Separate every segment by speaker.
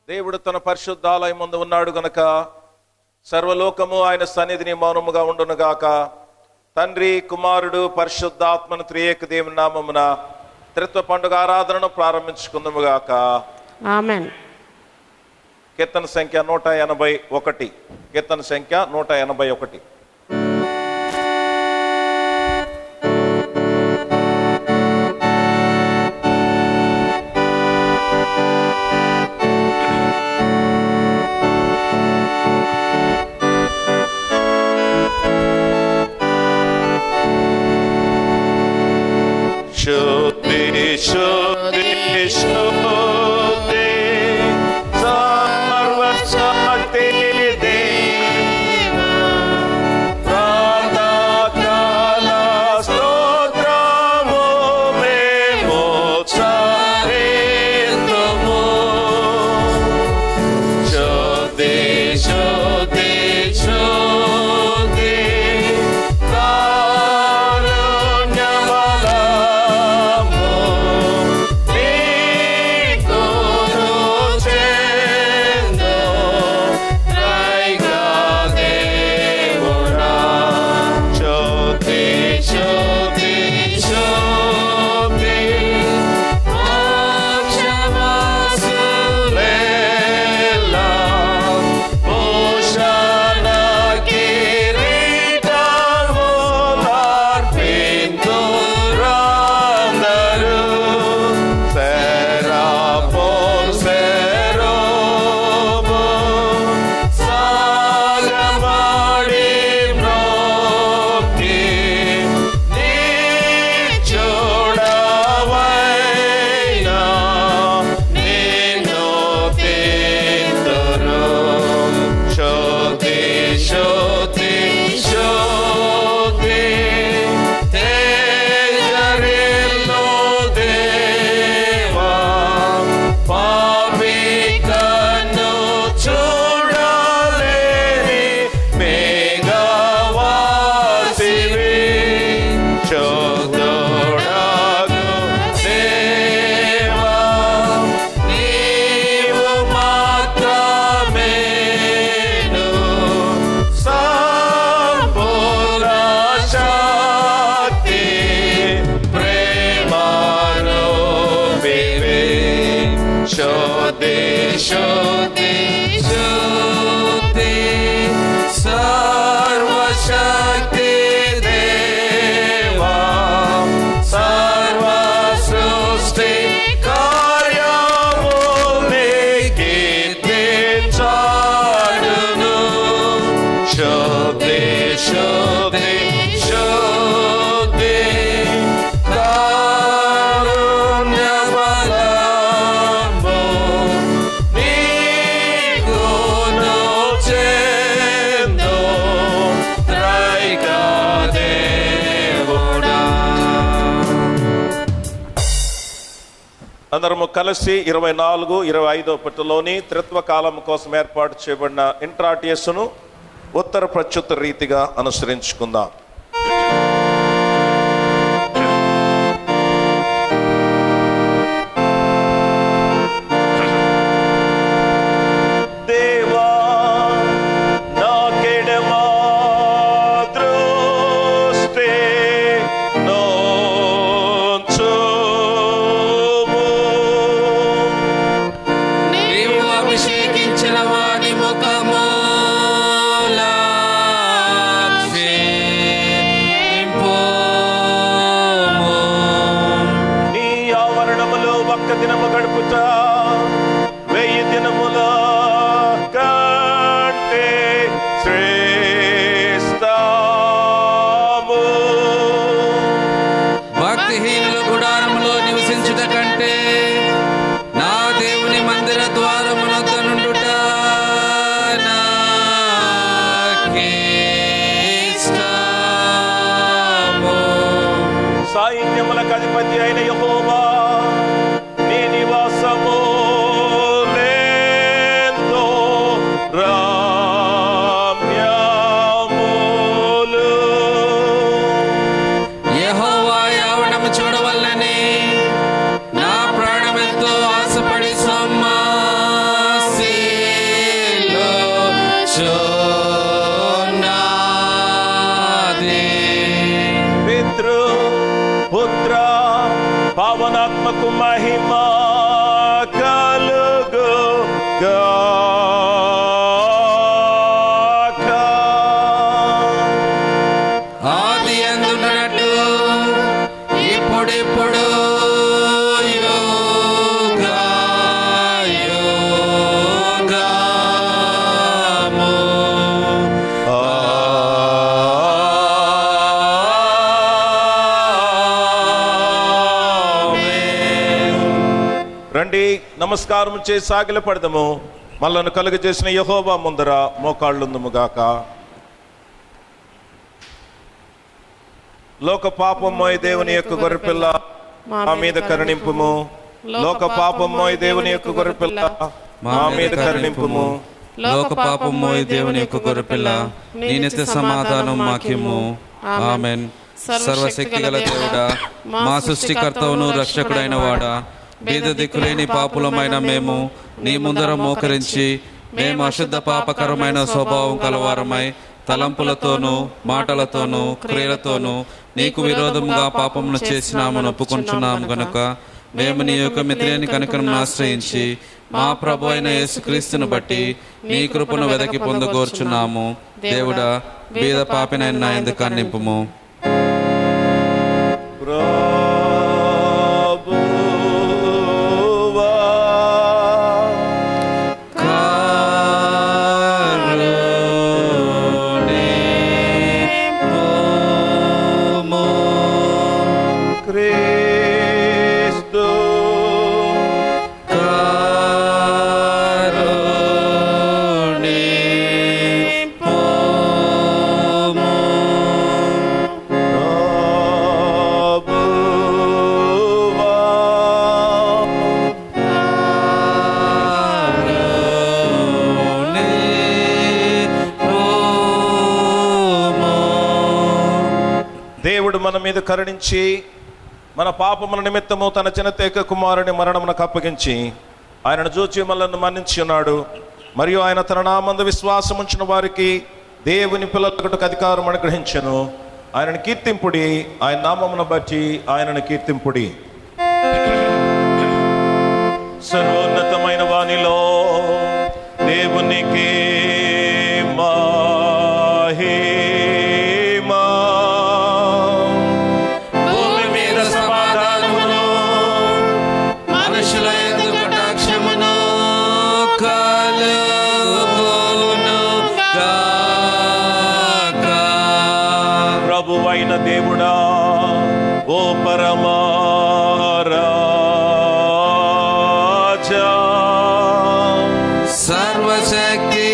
Speaker 1: దేవుడు తన పరిశుద్ధాలయం ముందు ఉన్నాడు గనక సర్వలోకము ఆయన సన్నిధిని మౌనముగా ఉండునుగాక. తండ్రి, కుమారుడు, పరిశుద్ధాత్మను త్రియేక దేవుని నామమున త్రిత్వ పండుగ ఆరాధనను ప్రారంభించుకుందాముగాక.
Speaker 2: ఆమేన్.
Speaker 1: కీర్తన సంఖ్య 181. కీర్తన సంఖ్య 181. శుద్ధి శుద్ధి శుద్ధి సర్వశక్తి దేవా, ప్రాతకాల స్తోత్రము మేము చారిత్రము. శుద్ధి శుద్ధి శుద్ధి అందరము కలిసి 24, 25 పట్టులోని త్రిత్వ కాలం కోసం ఏర్పాటు చేయబడిన ఇంట్రాటియస్ను ఉత్తర ప్రత్యుత్తర రీతిగా అనుసరించుకుందాం. దినము గడుపుట 1000 దినముల కంటే శ్రేష్టము.
Speaker 3: భక్తిహీనుల గుడారములో నివసించుట కంటే నా దేవుని మందిర ద్వారమునొద్ద నుండుట నాకిష్టము.
Speaker 1: సైన్యములకు అధిపతి అయిన యెహోవా నీ నివాసము లేందో రామ్యములు.
Speaker 3: యెహోవా యావనము చూడవల్లని నా ప్రాణమెంతో ఆశపడి సొమ్మసిల్లెను.
Speaker 1: పుత్ర పావనాత్మకు మహిమ కలుగుగాక.
Speaker 3: ఆది అందున్నట్టు ఇప్పుడిప్పుడు
Speaker 1: రండి, నమస్కారం చేసి సాగిల పడదము. మనల్ని కలుగజేసిన యెహోవా ముందర మోకాళ్ళుందుముగాక. లోక పాపమోయ్ దేవుని యొక్క గొర్రెపిల్ల మా మీద కరుణింపుము. లోక పాపమోయ్ దేవుని యొక్క గొర్రెపిల్ల మా మీద కరుణింపుము.
Speaker 3: లోక పాపమోయ్ దేవుని యొక్క గొర్రెపిల్ల నీ నిత్య సమాధానం మాకిమ్ము. ఆమెన్. సర్వశక్తి గల దేవుడా, మా సృష్టికర్తవును రక్షకుడైన వాడా, భేద దిక్కులేని పాపులమైన మేము నీ ముందర మోకరించి, మేము అశుద్ధ పాపకరమైన స్వభావం కలవారమై తలంపులతోనూ మాటలతోనూ క్రియలతోనూ నీకు విరోధముగా పాపమును చేసినామని ఒప్పుకుంటున్నాము గనుక మేము నీ యొక్క మితిలేని కనికరమును ఆశ్రయించి మా ప్రభు అయిన యేసుక్రీస్తును బట్టి నీ కృపను వెదకి పొందగోర్చున్నాము. దేవుడా, బీద పాపినైన నా యందు కన్నింపుము.
Speaker 1: దేవుడు మన మీద కరుణించి మన పాపముల నిమిత్తము తన జనతేక కుమారుని మరణమునకు అప్పగించి ఆయనను చూచి మనల్ని మన్నించి ఉన్నాడు. మరియు ఆయన తన నామందు విశ్వాసం ఉంచిన వారికి దేవుని పిల్లలకు అధికారం అనుగ్రహించెను. ఆయనను కీర్తింపుడి, ఆయన నామమును బట్టి ఆయనను కీర్తింపుడి. సర్వోన్నతమైన వానిలో దేవునికి మహిమ,
Speaker 3: భూమి మీద సమాధానమును, మనుషుల యందు కటాక్షమును కలుగును గాక.
Speaker 1: ప్రభువైన దేవుడా, ఓ పరమరాజా,
Speaker 3: సర్వశక్తి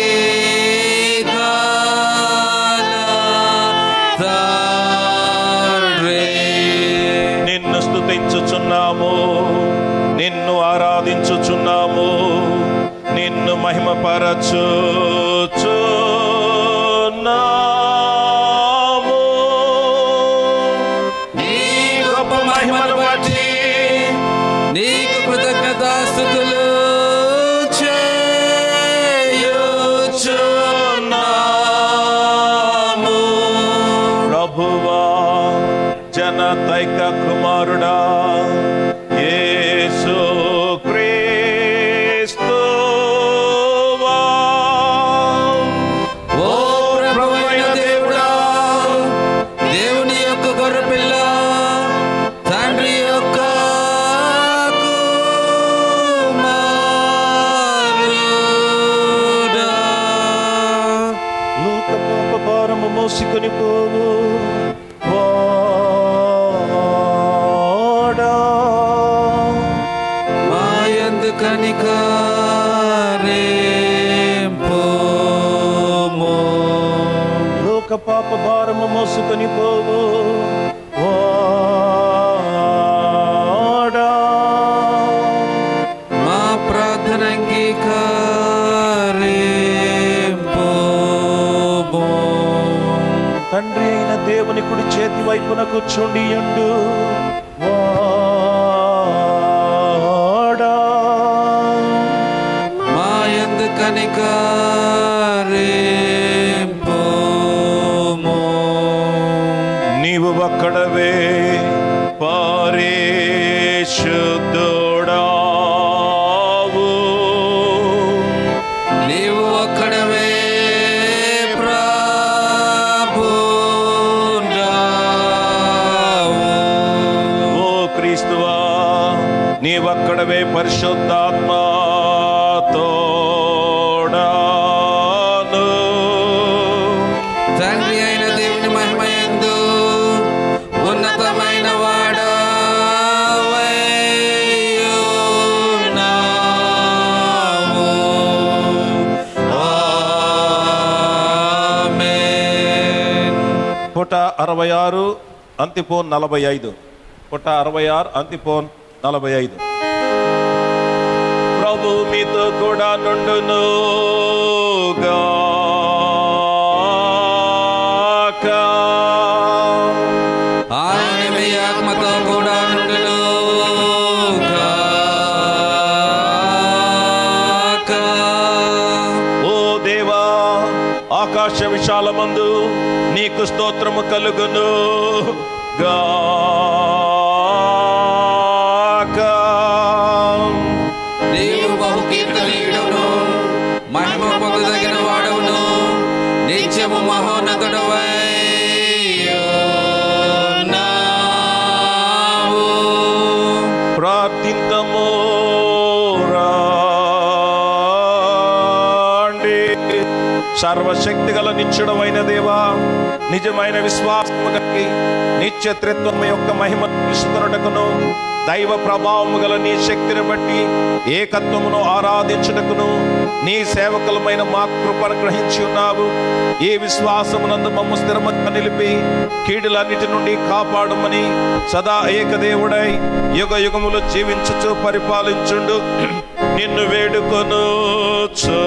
Speaker 1: నిన్ను స్తుతించుచున్నాము, నిన్ను ఆరాధించుచున్నాము, నిన్ను మహిమపరచుచున్నాము.
Speaker 3: నీ గొప్ప మహిమను బట్టి నీకు కృతజ్ఞతాస్తుతులు చేయుచున్నాము.
Speaker 1: ప్రభువా, జనతైక కుమారుడా యేసు క్రీస్తువా,
Speaker 3: ఓ ప్రభువైన దేవుడా, దేవుని యొక్క గొర్రెపిల్ల, తండ్రి యొక్క కుమారుడా,
Speaker 1: లోక పాప భారము మోసుకొని పోవు వాడా,
Speaker 3: మా యందు కనికరింపుము.
Speaker 1: లోక పాప భారము మోసుకొని పోవు వాడా,
Speaker 3: మా ప్రార్థన అంగీకరింపుము.
Speaker 1: తండ్రి అయిన దేవుని కుడి చేతి వైపున కూర్చుండియుండు వాడా,
Speaker 3: మా యందు కనికరింపుము.
Speaker 1: నీవు ఒక్కడవే పరిశుద్ధుడావు,
Speaker 3: నీవు ఒక్కడవే ప్రభువు.
Speaker 1: ఓ క్రీస్తువా, నీవక్కడవే పరిశుద్ధాత్మతోడాను.
Speaker 3: తండ్రి అయిన దేవుని మహిమయందు ఉన్నతమైన వాడవైయున్నావు. ఆమేన్.
Speaker 1: పుట 66 అంతిపోన్ 45. పుట 66 అంతిపోన్ 45. ప్రభు మీతో కూడా నుండును గాక.
Speaker 3: ఆయన మీ ఆత్మతో కూడా నుండును గాక.
Speaker 1: ఓ దేవా, ఆకాశ విశాలమందు నీకు స్తోత్రము కలుగును గాక.
Speaker 3: నీవు బహు కీర్తనీయుడవును, మహిమ పొందదగిన వాడవును, నిత్యము మహోన్నతుడవైయున్నావు.
Speaker 1: ప్రార్థింతము రాండి. సర్వశక్తి గల నిత్యుడమైన దేవా, నిజమైన విశ్వాసము కలిగి నిత్యత్రిత్వం యొక్క మహిమ తెలుసుకొనుటకును, దైవ ప్రభావము గల నీ శక్తిని బట్టి ఏకత్వమును ఆరాధించుటకును నీ సేవకులమైన మా కృపను గ్రహించి ఉన్నావు. ఈ విశ్వాసమునందు మమ్ము స్థిరముగా నిలిపి కీడులన్నిటి నుండి కాపాడుమని సదా ఏకదేవుడై యుగ యుగములు జీవించుచు పరిపాలించుండు నిన్ను వేడుకొనుచున్నాము.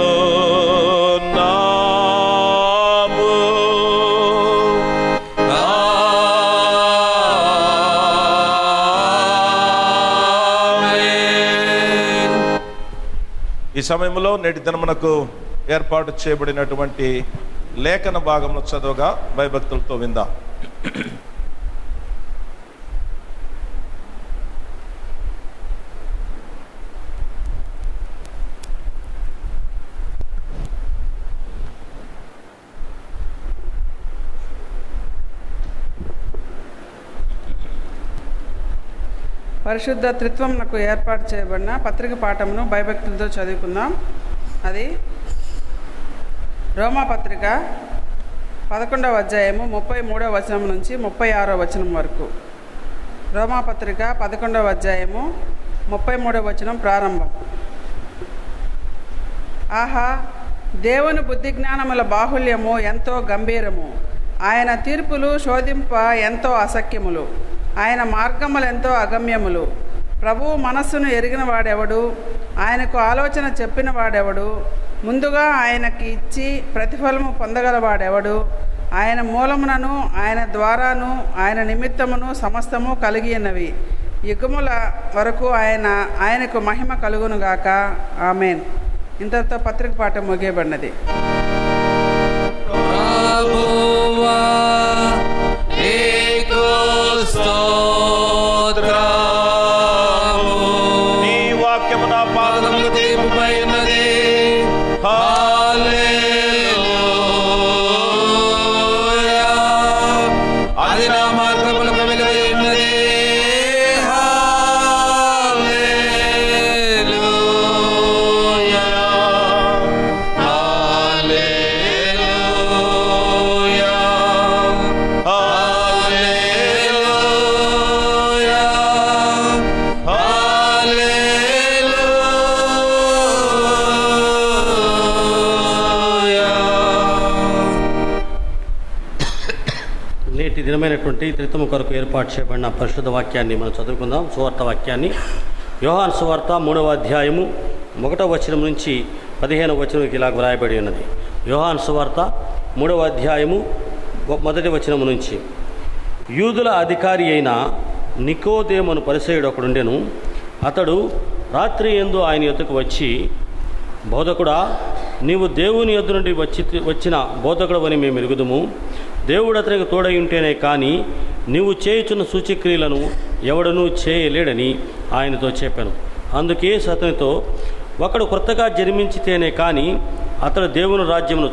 Speaker 1: ఈ సమయంలో నేటి దినమునకు ఏర్పాటు చేయబడినటువంటి లేఖన భాగంలో చదువుగా భయభక్తులతో విందాం.
Speaker 2: పరిశుద్ధ త్రిత్వమునకు ఏర్పాటు చేయబడిన పత్రిక పాఠమును భయభక్తులతో చదువుకుందాం. అది రోమా పత్రిక 11వ అధ్యాయము 33వ వచనం నుంచి 36వ వచనం వరకు. రోమా పత్రిక 11వ అధ్యాయము 33వ వచనం ప్రారంభం. ఆహా, దేవుని బుద్ధి జ్ఞానముల బాహుల్యము ఎంతో గంభీరము, ఆయన తీర్పులు శోధింప ఎంతో అసఖ్యములు, ఆయన మార్గములు ఎంతో అగమ్యములు. ప్రభువు మనస్సును ఎరిగిన వాడెవడు? ఆయనకు ఆలోచన చెప్పిన వాడెవడు? ముందుగా ఆయనకి ఇచ్చి ప్రతిఫలము పొందగలవాడెవడు? ఆయన మూలమునను ఆయన ద్వారాను ఆయన నిమిత్తమును సమస్తము కలిగి ఉన్నవి. యుగముల వరకు ఆయనకు మహిమ కలుగునుగాక. ఆమేన్. ఇంతటితో పత్రిక పాఠం ముగియబడినది.
Speaker 3: ప్రభువా, నీకు స్తోత్రము.
Speaker 1: నీ వాక్యము నా పాదములకు
Speaker 3: దీపమై ఉన్నది. హల్లెలూయా. అది నా మార్గములకు వెలుగై ఉన్నది. హల్లెలూయా. హల్లెలూయా. హల్లెలూయా. హల్లెలూయా.
Speaker 4: నేటి దినమైనటువంటి త్రిత్వము కొరకు ఏర్పాటు చేయబడిన పరిశుద్ధ వాక్యాన్ని మనం చదువుకుందాం. సువార్త వాక్యాన్ని యోహాను సువార్త 3వ అధ్యాయము 1వ వచనం నుంచి 15వ వచనంకి ఇలా వ్రాయబడి ఉన్నది. యోహాను సువార్త 3వ అధ్యాయము 1వ వచనము నుంచి. యూదుల అధికారి అయిన నికోదేమును పరిసయ్యుడు ఒకడుండెను. అతడు రాత్రి యందు ఆయన యొద్దకు వచ్చి, బోధకుడా, నీవు దేవుని యొద్ద నుండి వచ్చిన బోధకుడవని మేము ఎరుగుదుము. దేవుడు అతనికి తోడై ఉంటేనే కానీ నీవు చేయుచున్న సూచక్రియలను ఎవడనూ చేయలేడని ఆయనతో చెప్పాను. అందుకే అతనితో, ఒకడు కొత్తగా జన్మించితేనే కానీ అతడు దేవుని రాజ్యమును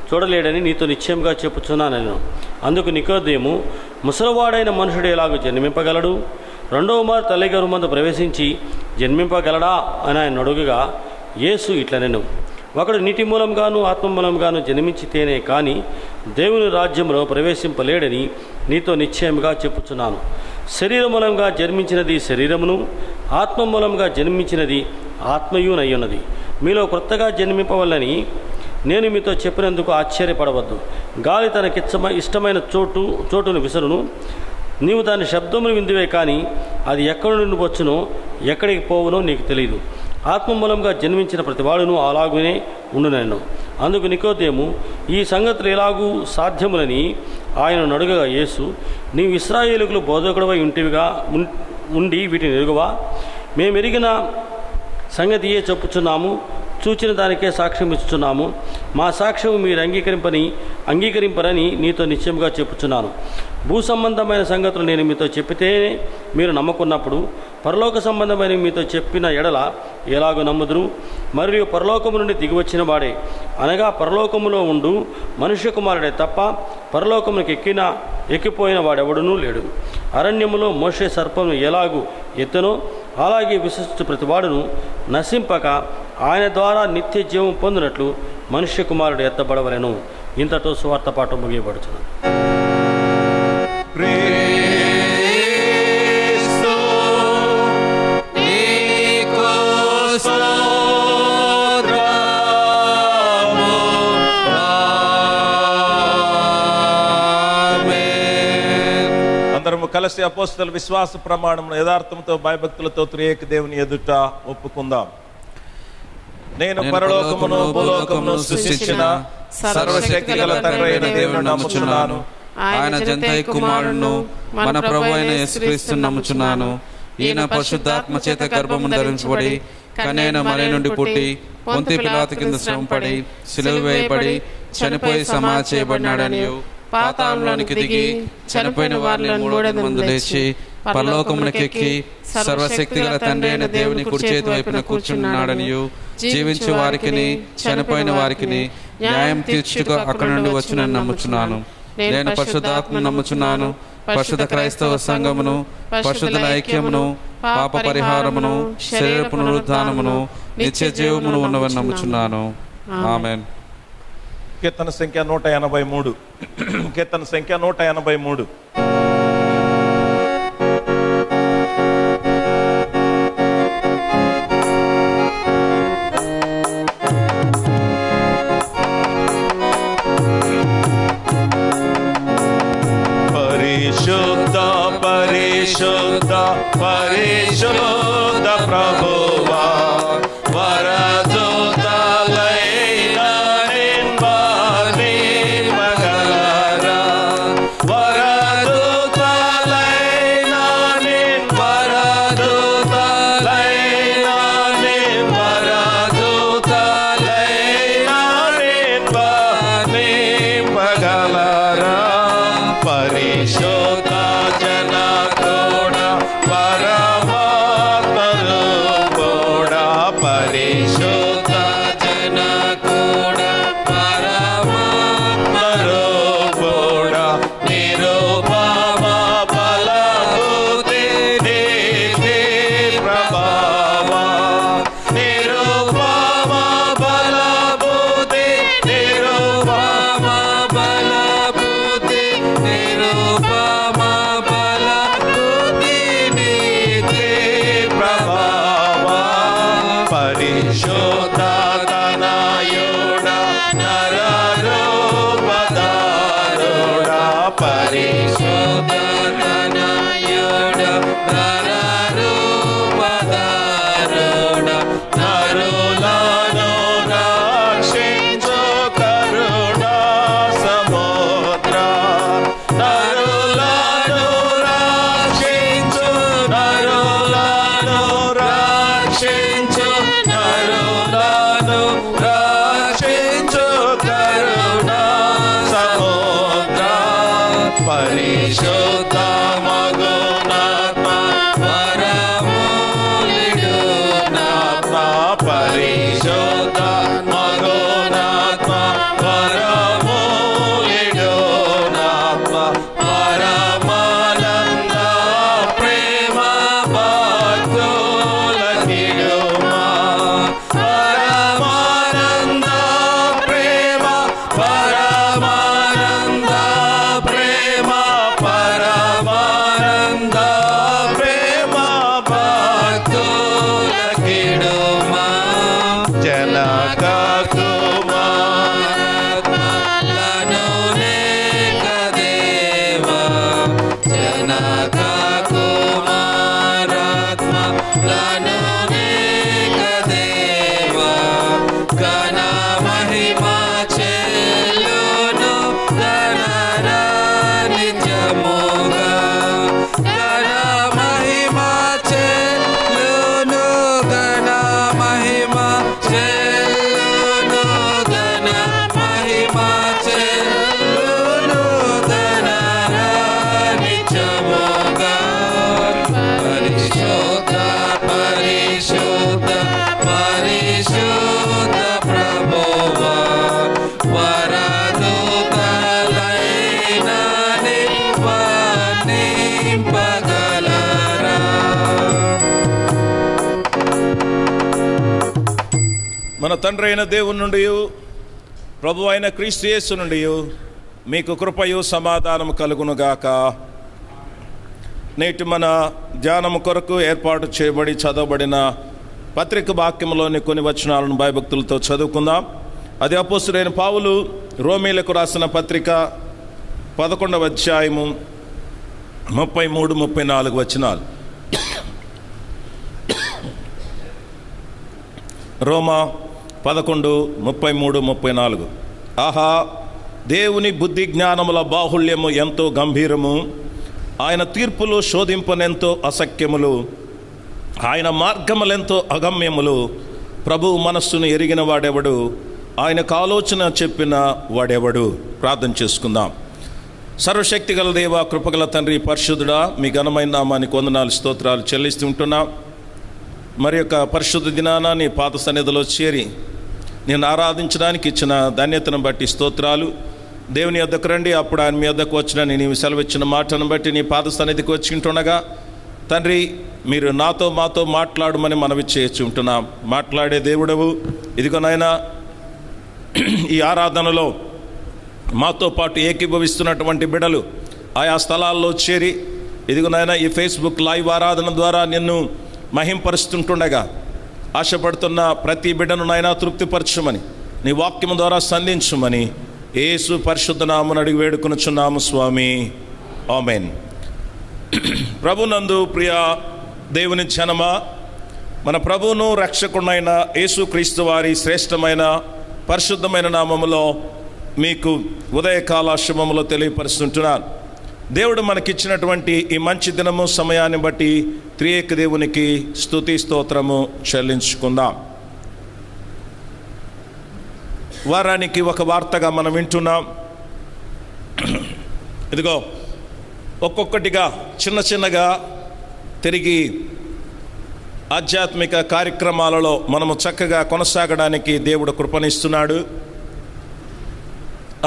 Speaker 4: చూడలేడని నీతో నిశ్చయంగా చెప్పుచున్నాను. అందుకు నికోదేము, ముసలివాడైన మనుషుడు ఎలాగూ జన్మింపగలడు? రెండవ మారు తల్లి గర్భమందు ప్రవేశించి జన్మింపగలడా అని ఆయన అడుగగా, యేసు ఇట్లనెను, ఒకడు నీటి మూలంగాను ఆత్మ మూలంగాను జన్మించితేనే కానీ దేవుని రాజ్యంలో ప్రవేశింపలేడని నీతో నిశ్చయంగా చెప్పుచున్నాను. శరీర మూలంగా జన్మించినది శరీరమును, ఆత్మ మూలంగా జన్మించినది ఆత్మయునయ్యున్నది. మీలో క్రొత్తగా జన్మింపవల్లని నేను మీతో చెప్పినందుకు ఆశ్చర్యపడవద్దు. గాలి ఇష్టమైన చోటును విసరును, నీవు దాని శబ్దమును విందువే కానీ అది ఎక్కడి నుండి వచ్చునో ఎక్కడికి పోవునో నీకు తెలియదు. ఆత్మ మూలంగా జన్మించిన ప్రతివాడును అలాగునే ఉండునెను. అందుకు నికోదేము, ఈ సంగతులు ఎలాగూ సాధ్యములని ఆయన అడుగగా యేసు, నీవు ఇశ్రాయేలుకు బోధకుడవై ఉండి వీటిని ఎరుగవా? మేము ఎరిగిన సంగతియే చెప్పుచున్నాము, చూచిన దానికే సాక్ష్యం ఇస్తున్నాము. మా సాక్ష్యం మీరు అంగీకరింపరని నీతో నిశ్చయంగా చెప్పుచున్నాను. భూ సంబంధమైన సంగతులు నేను మీతో చెప్పితే మీరు నమ్మకున్నప్పుడు పరలోక సంబంధమైన మీతో చెప్పిన ఎడల ఎలాగో నమ్ముదురు? మరియు పరలోకము నుండి దిగివచ్చిన వాడే, అనగా పరలోకములో ఉండు మనుష్య కుమారుడే తప్ప పరలోకమునికి ఎక్కిపోయిన వాడెవడునూ లేడు. అరణ్యములో మోషే సర్పమును ఎలాగూ ఎత్తెనో అలాగే విశ్వసించు ప్రతివాడును నశింపక ఆయన ద్వారా నిత్య జీవం పొందినట్లు మనుష్య కుమారుడు ఎత్తబడవలెను. ఇంతతో సువార్త పాఠం ముగియబడుచున్నది.
Speaker 1: అందరము కలిసి అపోస్తలుల విశ్వాస ప్రమాణం యథార్థంతో భయభక్తులతో త్రియేక దేవుని ఎదుట ఒప్పుకుందాం. నేను పరలోకమును భూలోకమును సృష్టించిన సర్వశక్తి గల తండ్రి అయిన దేవుని నమ్ముచున్నాను.
Speaker 3: ఆయన జంతై కుమారుడును మన ప్రభువు అయిన యేసుక్రీస్తును నమ్ముచున్నాను. ఈయన పరిశుద్ధాత్మ చేత గర్భము ధరించబడి కన్యైన మరియ నుండి పుట్టి పొంతి పిలాతు కింద శ్రమపడి సిలువ వేయబడి చనిపోయి సమాధి చేయబడినాడనియు పాతాళంలోనికి దిగి చనిపోయిన వారిలో మూడవ మందు లేచి పరలోకమునకెక్కి సర్వశక్తి గల తండ్రి అయిన దేవుని కుడి చేతి వైపున కూర్చున్నాడనియు జీవించు వారికిని చనిపోయిన వారికిని న్యాయం తీర్చుటకు అక్కడి నుండి వచ్చునని నమ్ముచున్నాను. నేను పరిశుద్ధాత్మను నమ్ముచున్నాను. పరిశుద్ధ క్రైస్తవ సంఘమును, పరిశుద్ధుల ఐక్యమును, పాప పరిహారమును, శరీర పునరుద్ధానమును, నిత్య జీవమును ఉన్నవని నమ్ముచున్నాను. ఆమేన్.
Speaker 1: కీర్తన సంఖ్య 183. కీర్తన సంఖ్య 183. పరిశుద్ధ పరిశుద్ధ పరిశుద్ధ ప్రభువా వరదూతలైన నిన్వారి మగలరా వరదూతలైన వరదూతలైన వరదూతలైన నిన్వారి మగలరా పరిశుద్ధ జనకోడా పరమాత్మను కూడా పరిశుద్ధ జనకోడా పరమాత్మను కూడా నిరుపమ బలభూతి నీతి ప్రభావ నిరుపమ బలభూతి నిరుపమ బలభూతి నిరుపమ బలభూతి నీతి ప్రభావ పరిశుద్ధ తనయుడా నరరూపధారుడా పరిశుద్ధ తనయుడా నరరూపధారుడా నరులను రక్షించు కరుణా సముద్ర నరులను రక్షించు నరులను రక్షించు నరులను రక్షించు కరుణా సముద్ర పరిశుద్ధ మగునా మన తండ్రి అయిన దేవుని నుండి, ప్రభు అయిన క్రీస్తు యేసు నుండి మీకు కృపయు సమాధానం కలుగునుగాక. నేటి మన ధ్యానము కొరకు ఏర్పాటు చేయబడి చదవబడిన పత్రిక వాక్యంలోని కొన్ని వచనాలను భయభక్తులతో చదువుకుందాం. అది అపోస్తలుడైన పౌలు రోమీలకు రాసిన పత్రిక 11వ అధ్యాయము 33-34 వచనాలు. రోమా 11:33-34. ఆహా, దేవుని బుద్ధి జ్ఞానముల బాహుళ్యము ఎంతో గంభీరము, ఆయన తీర్పులు శోధింపనెంతో అసఖ్యములు, ఆయన మార్గములెంతో అగమ్యములు. ప్రభు మనస్సును ఎరిగిన వాడెవడు, ఆయనకు ఆలోచన చెప్పిన వాడెవడు. ప్రార్థన చేసుకుందాం. సర్వశక్తి గల దేవ, కృపగల తండ్రి, పరిశుద్ధుడా, మీ ఘనమైన నామానికి వందనాలు స్తోత్రాలు చెల్లిస్తూ ఉంటున్నాం. మరి యొక్క పరిశుద్ధ దినాన నీ పాద సన్నిధిలో చేరి నేను ఆరాధించడానికి ఇచ్చిన ధన్యతను బట్టి స్తోత్రాలు. దేవుని యొద్దకు రండి, అప్పుడు ఆయన మీ యొద్దకు వచ్చిన నేను సెలవిచ్చిన మాటను బట్టి నీ పాద సన్నిధికి వచ్చింటుండగా తండ్రి, మీరు మాతో మాట్లాడమని మనవి చేసి ఉంటున్నాం. మాట్లాడే దేవుడవు, ఇదిగో నాయనా, ఈ ఆరాధనలో మాతో పాటు ఏకీభవిస్తున్నటువంటి బిడ్డలు ఆయా స్థలాల్లో చేరి ఇదిగో నాయనా ఈ ఫేస్బుక్ లైవ్ ఆరాధన ద్వారా నిన్ను మహింపరుస్తుంటుండగా ఆశపడుతున్న ప్రతి బిడ్డను నాయనా తృప్తిపరచమని, నీ వాక్యం ద్వారా సంధించమని యేసు పరిశుద్ధ నామమున అడిగి వేడుకొనుచున్నాము స్వామి, ఆమేన్. ప్రభునందు ప్రియ దేవుని జనమా, మన ప్రభువును రక్షకుడైన యేసు క్రీస్తు వారి శ్రేష్టమైన పరిశుద్ధమైన నామములో మీకు ఉదయకాల శుభములో తెలియపరుస్తుంటున్నాను. దేవుడు మనకిచ్చినటువంటి ఈ మంచి దినము సమయాన్ని బట్టి త్రియేక దేవునికి స్తుతి స్తోత్రము చెల్లించుకుందాం. వారానికి ఒక వార్తగా మనం వింటున్నాం. ఇదిగో ఒక్కొక్కటిగా చిన్నగా తిరిగి ఆధ్యాత్మిక కార్యక్రమాలలో మనము చక్కగా కొనసాగడానికి దేవుడు కృపణిస్తున్నాడు.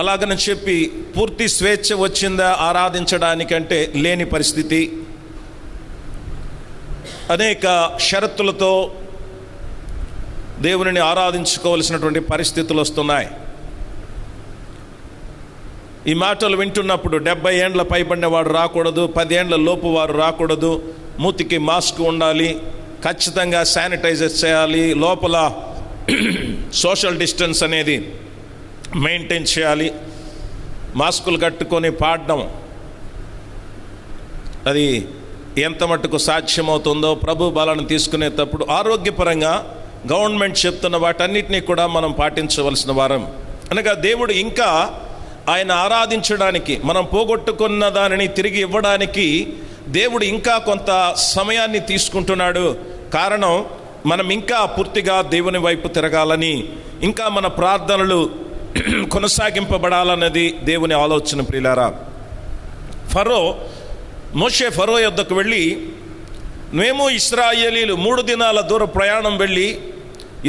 Speaker 1: అలాగని చెప్పి పూర్తి స్వేచ్ఛ వచ్చిందా ఆరాధించడానికంటే లేని పరిస్థితి. అనేక షరతులతో దేవునిని ఆరాధించుకోవలసినటువంటి పరిస్థితులు వస్తున్నాయి. ఈ మాటలు వింటున్నప్పుడు 70 ఏండ్ల పైబడిన వాడు రాకూడదు, 10 ఏండ్ల లోపు వారు రాకూడదు, మూతికి మాస్క్ ఉండాలి, ఖచ్చితంగా శానిటైజర్ చేయాలి, లోపల సోషల్ డిస్టెన్స్ అనేది మెయింటైన్ చేయాలి, మాస్కులు కట్టుకొని పాడడం అది ఎంత మట్టుకు సాధ్యమవుతుందో ప్రభు బలాన్ని తీసుకునేటప్పుడు ఆరోగ్యపరంగా గవర్నమెంట్ చెప్తున్న వాటన్నిటినీ కూడా మనం పాటించవలసిన వారం. అనగా దేవుడు ఇంకా ఆయన ఆరాధించడానికి, మనం పోగొట్టుకున్న దానిని తిరిగి ఇవ్వడానికి దేవుడు ఇంకా కొంత సమయాన్ని తీసుకుంటున్నాడు. కారణం, మనం ఇంకా పూర్తిగా దేవుని వైపు తిరగాలని, ఇంకా మన ప్రార్థనలు కొనసాగింపబడాలన్నది దేవుని ఆలోచన. ప్రియులారా, మోషే ఫరో యొద్దకు వెళ్ళి, మేము ఇశ్రాయేలీలు 3 దినాల దూర ప్రయాణం వెళ్ళి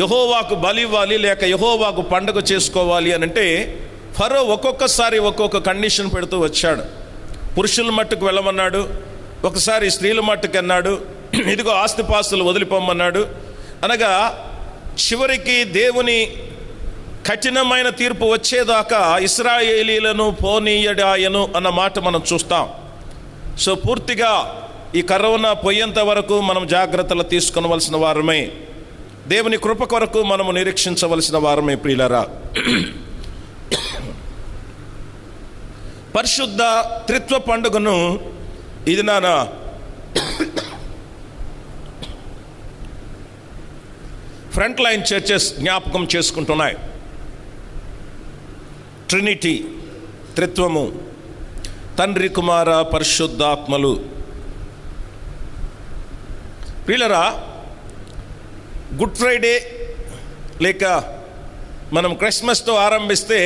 Speaker 1: యెహోవాకు బలి ఇవ్వాలి, లేక యెహోవాకు పండుగ చేసుకోవాలి అని అంటే ఫరో ఒక్కొక్కసారి ఒక్కొక్క కండిషన్ పెడుతూ వచ్చాడు. పురుషుల మట్టుకు వెళ్ళమన్నాడు, ఒకసారి స్త్రీల మట్టుకు అన్నాడు, ఇదిగో ఆస్తిపాస్తులు వదిలిపోమన్నాడు. అనగా చివరికి దేవుని కఠినమైన తీర్పు వచ్చేదాకా ఇశ్రాయేలీలను పోనీయడాయను అన్న మాట మనం చూస్తాం. సో పూర్తిగా ఈ కరోనా పోయేంత వరకు మనం జాగ్రత్తలు తీసుకొనవలసిన వారమే, దేవుని కృప కొరకు మనము నిరీక్షించవలసిన వారమే. ప్రియులారా, పరిశుద్ధ త్రిత్వ పండుగను ఇది నానా ఫ్రంట్ లైన్ చర్చెస్ జ్ఞాపకం చేసుకుంటున్నాయి. ట్రినిటీ, త్రిత్వము, తండ్రి కుమార పరిశుద్ధాత్మలు. ప్రియులరా, గుడ్ ఫ్రైడే లేక మనం క్రిస్మస్తో ఆరంభిస్తే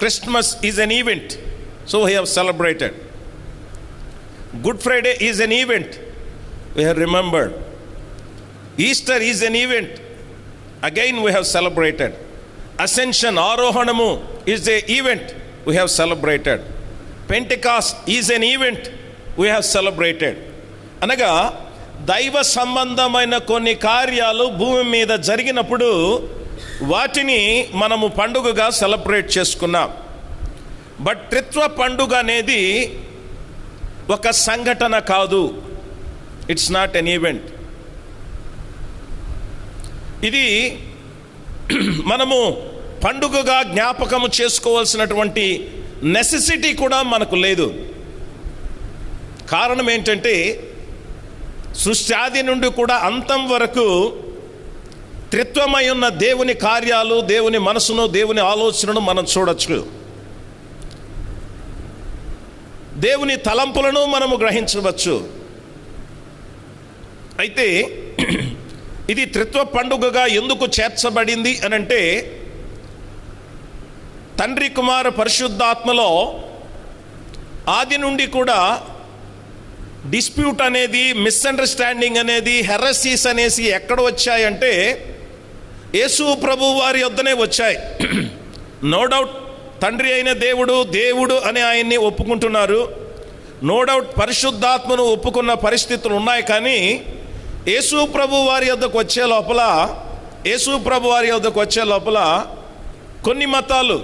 Speaker 1: Christmas is an event, so we have celebrated. Good Friday is an event, we have remembered. Easter is an event, again we have celebrated. Ascension, Arohanamu is an event, we have celebrated. Pentecost is an event, we have celebrated. అనగా దైవ సంబంధమైన కొన్ని కార్యాలు భూమి మీద జరిగినప్పుడు వాటిని మనము పండుగగా సెలబ్రేట్ చేసుకున్నాం. బట్ త్రిత్వ పండుగ అనేది ఒక సంఘటన కాదు. It's not an event. ఇది మనము పండుగగా జ్ఞాపకము చేసుకోవాల్సినటువంటి నెసెసిటీ కూడా మనకు లేదు. కారణం ఏంటంటే సృష్టి ఆది నుండి కూడా అంతం వరకు త్రిత్వమై ఉన్న దేవుని కార్యాలు, దేవుని మనసును, దేవుని ఆలోచనను మనం చూడొచ్చు. దేవుని తలంపులను మనము గ్రహించవచ్చు. అయితే ఇది త్రిత్వ పండుగగా ఎందుకు చేర్చబడింది అని అంటే, తండ్రి కుమార పరిశుద్ధాత్మలో ఆది నుండి కూడా డిస్ప్యూట్ అనేది, మిస్అండర్స్టాండింగ్ అనేది, హెరసీస్ అనేసి ఎక్కడ వచ్చాయంటే యేసు ప్రభు వారి యొద్దనే వచ్చాయి. నో డౌట్ తండ్రి అయిన దేవుడు దేవుడు అని ఆయన్ని ఒప్పుకుంటున్నారు. నో డౌట్ పరిశుద్ధాత్మను ఒప్పుకున్న పరిస్థితులు ఉన్నాయి. కానీ యేసు ప్రభు వారి యొద్దకు వచ్చే లోపల కొన్ని మతాలు,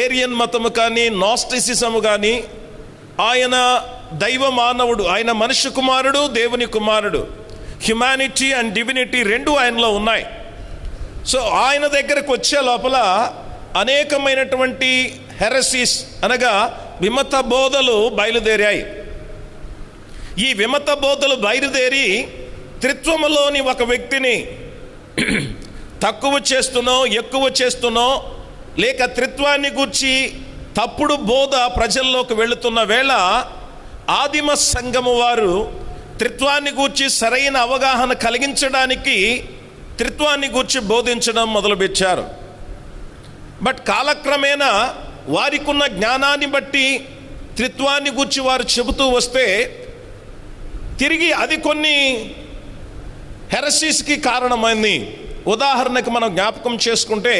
Speaker 1: ఏరియన్ మతము కానీ, నాస్టిసిజము కానీ, ఆయన దైవ మానవుడు, ఆయన మనుష్య కుమారుడు, దేవుని కుమారుడు, హ్యుమానిటీ అండ్ డివినిటీ రెండు ఆయనలో ఉన్నాయి. సో ఆయన దగ్గరకు వచ్చే లోపల అనేకమైనటువంటి హెరసీస్ అనగా విమత బోధలు బయలుదేరాయి. ఈ విమత బోధలు బయలుదేరి త్రిత్వములోని ఒక వ్యక్తిని తక్కువ చేస్తునో ఎక్కువ చేస్తునో, లేక త్రిత్వాన్ని గూర్చి తప్పుడు బోధ ప్రజల్లోకి వెళుతున్న వేళ ఆదిమ సంఘము వారు త్రిత్వాన్ని గూర్చి సరైన అవగాహన కలిగించడానికి త్రిత్వాన్ని గూర్చి బోధించడం మొదలుపెట్టారు. బట్ కాలక్రమేణా వారికున్న జ్ఞానాన్ని బట్టి త్రిత్వాన్ని గూర్చి వారు చెబుతూ వస్తే తిరిగి అది కొన్ని హెరసీస్కి కారణమైంది. ఉదాహరణకు మనం జ్ఞాపకం చేసుకుంటే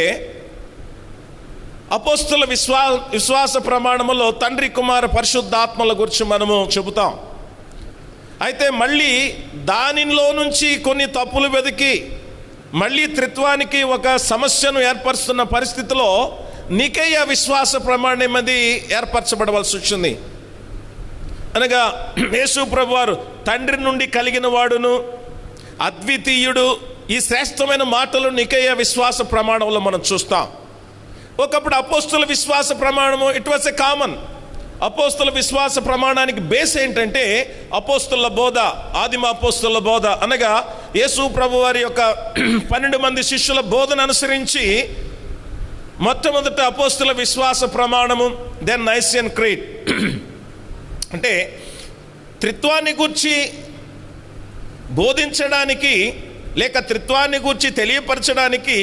Speaker 1: అపోస్తుల విశ్వాస ప్రమాణములో తండ్రి కుమార పరిశుద్ధాత్మల గురించి మనము చెబుతాం. అయితే మళ్ళీ దానిలో నుంచి కొన్ని తప్పులు వెతికి మళ్ళీ త్రిత్వానికి ఒక సమస్యను ఏర్పరుస్తున్న పరిస్థితిలో నికేయ విశ్వాస ప్రమాణం అది ఏర్పరచబడవలసి వచ్చింది. అనగా యేసు ప్రభు వారు తండ్రి నుండి కలిగిన వాడును, అద్వితీయుడు, ఈ శ్రేష్టమైన మాటలు నికేయ విశ్వాస ప్రమాణంలో మనం చూస్తాం. ఒకప్పుడు అపోస్తుల విశ్వాస ప్రమాణము ఇట్ వాస్ ఎ కామన్. అపోస్తుల విశ్వాస ప్రమాణానికి బేస్ ఏంటంటే అపోస్తుల బోధ, ఆదిమ అపోస్తుల బోధ అనగా యేసు ప్రభు వారి యొక్క 12 మంది శిష్యుల బోధన అనుసరించి మొట్టమొదట అపోస్తుల విశ్వాస ప్రమాణము, దెన్ నైసియన్ క్రీడ్. అంటే త్రిత్వాన్ని గూర్చి బోధించడానికి లేక త్రిత్వాన్ని గూర్చి తెలియపరచడానికి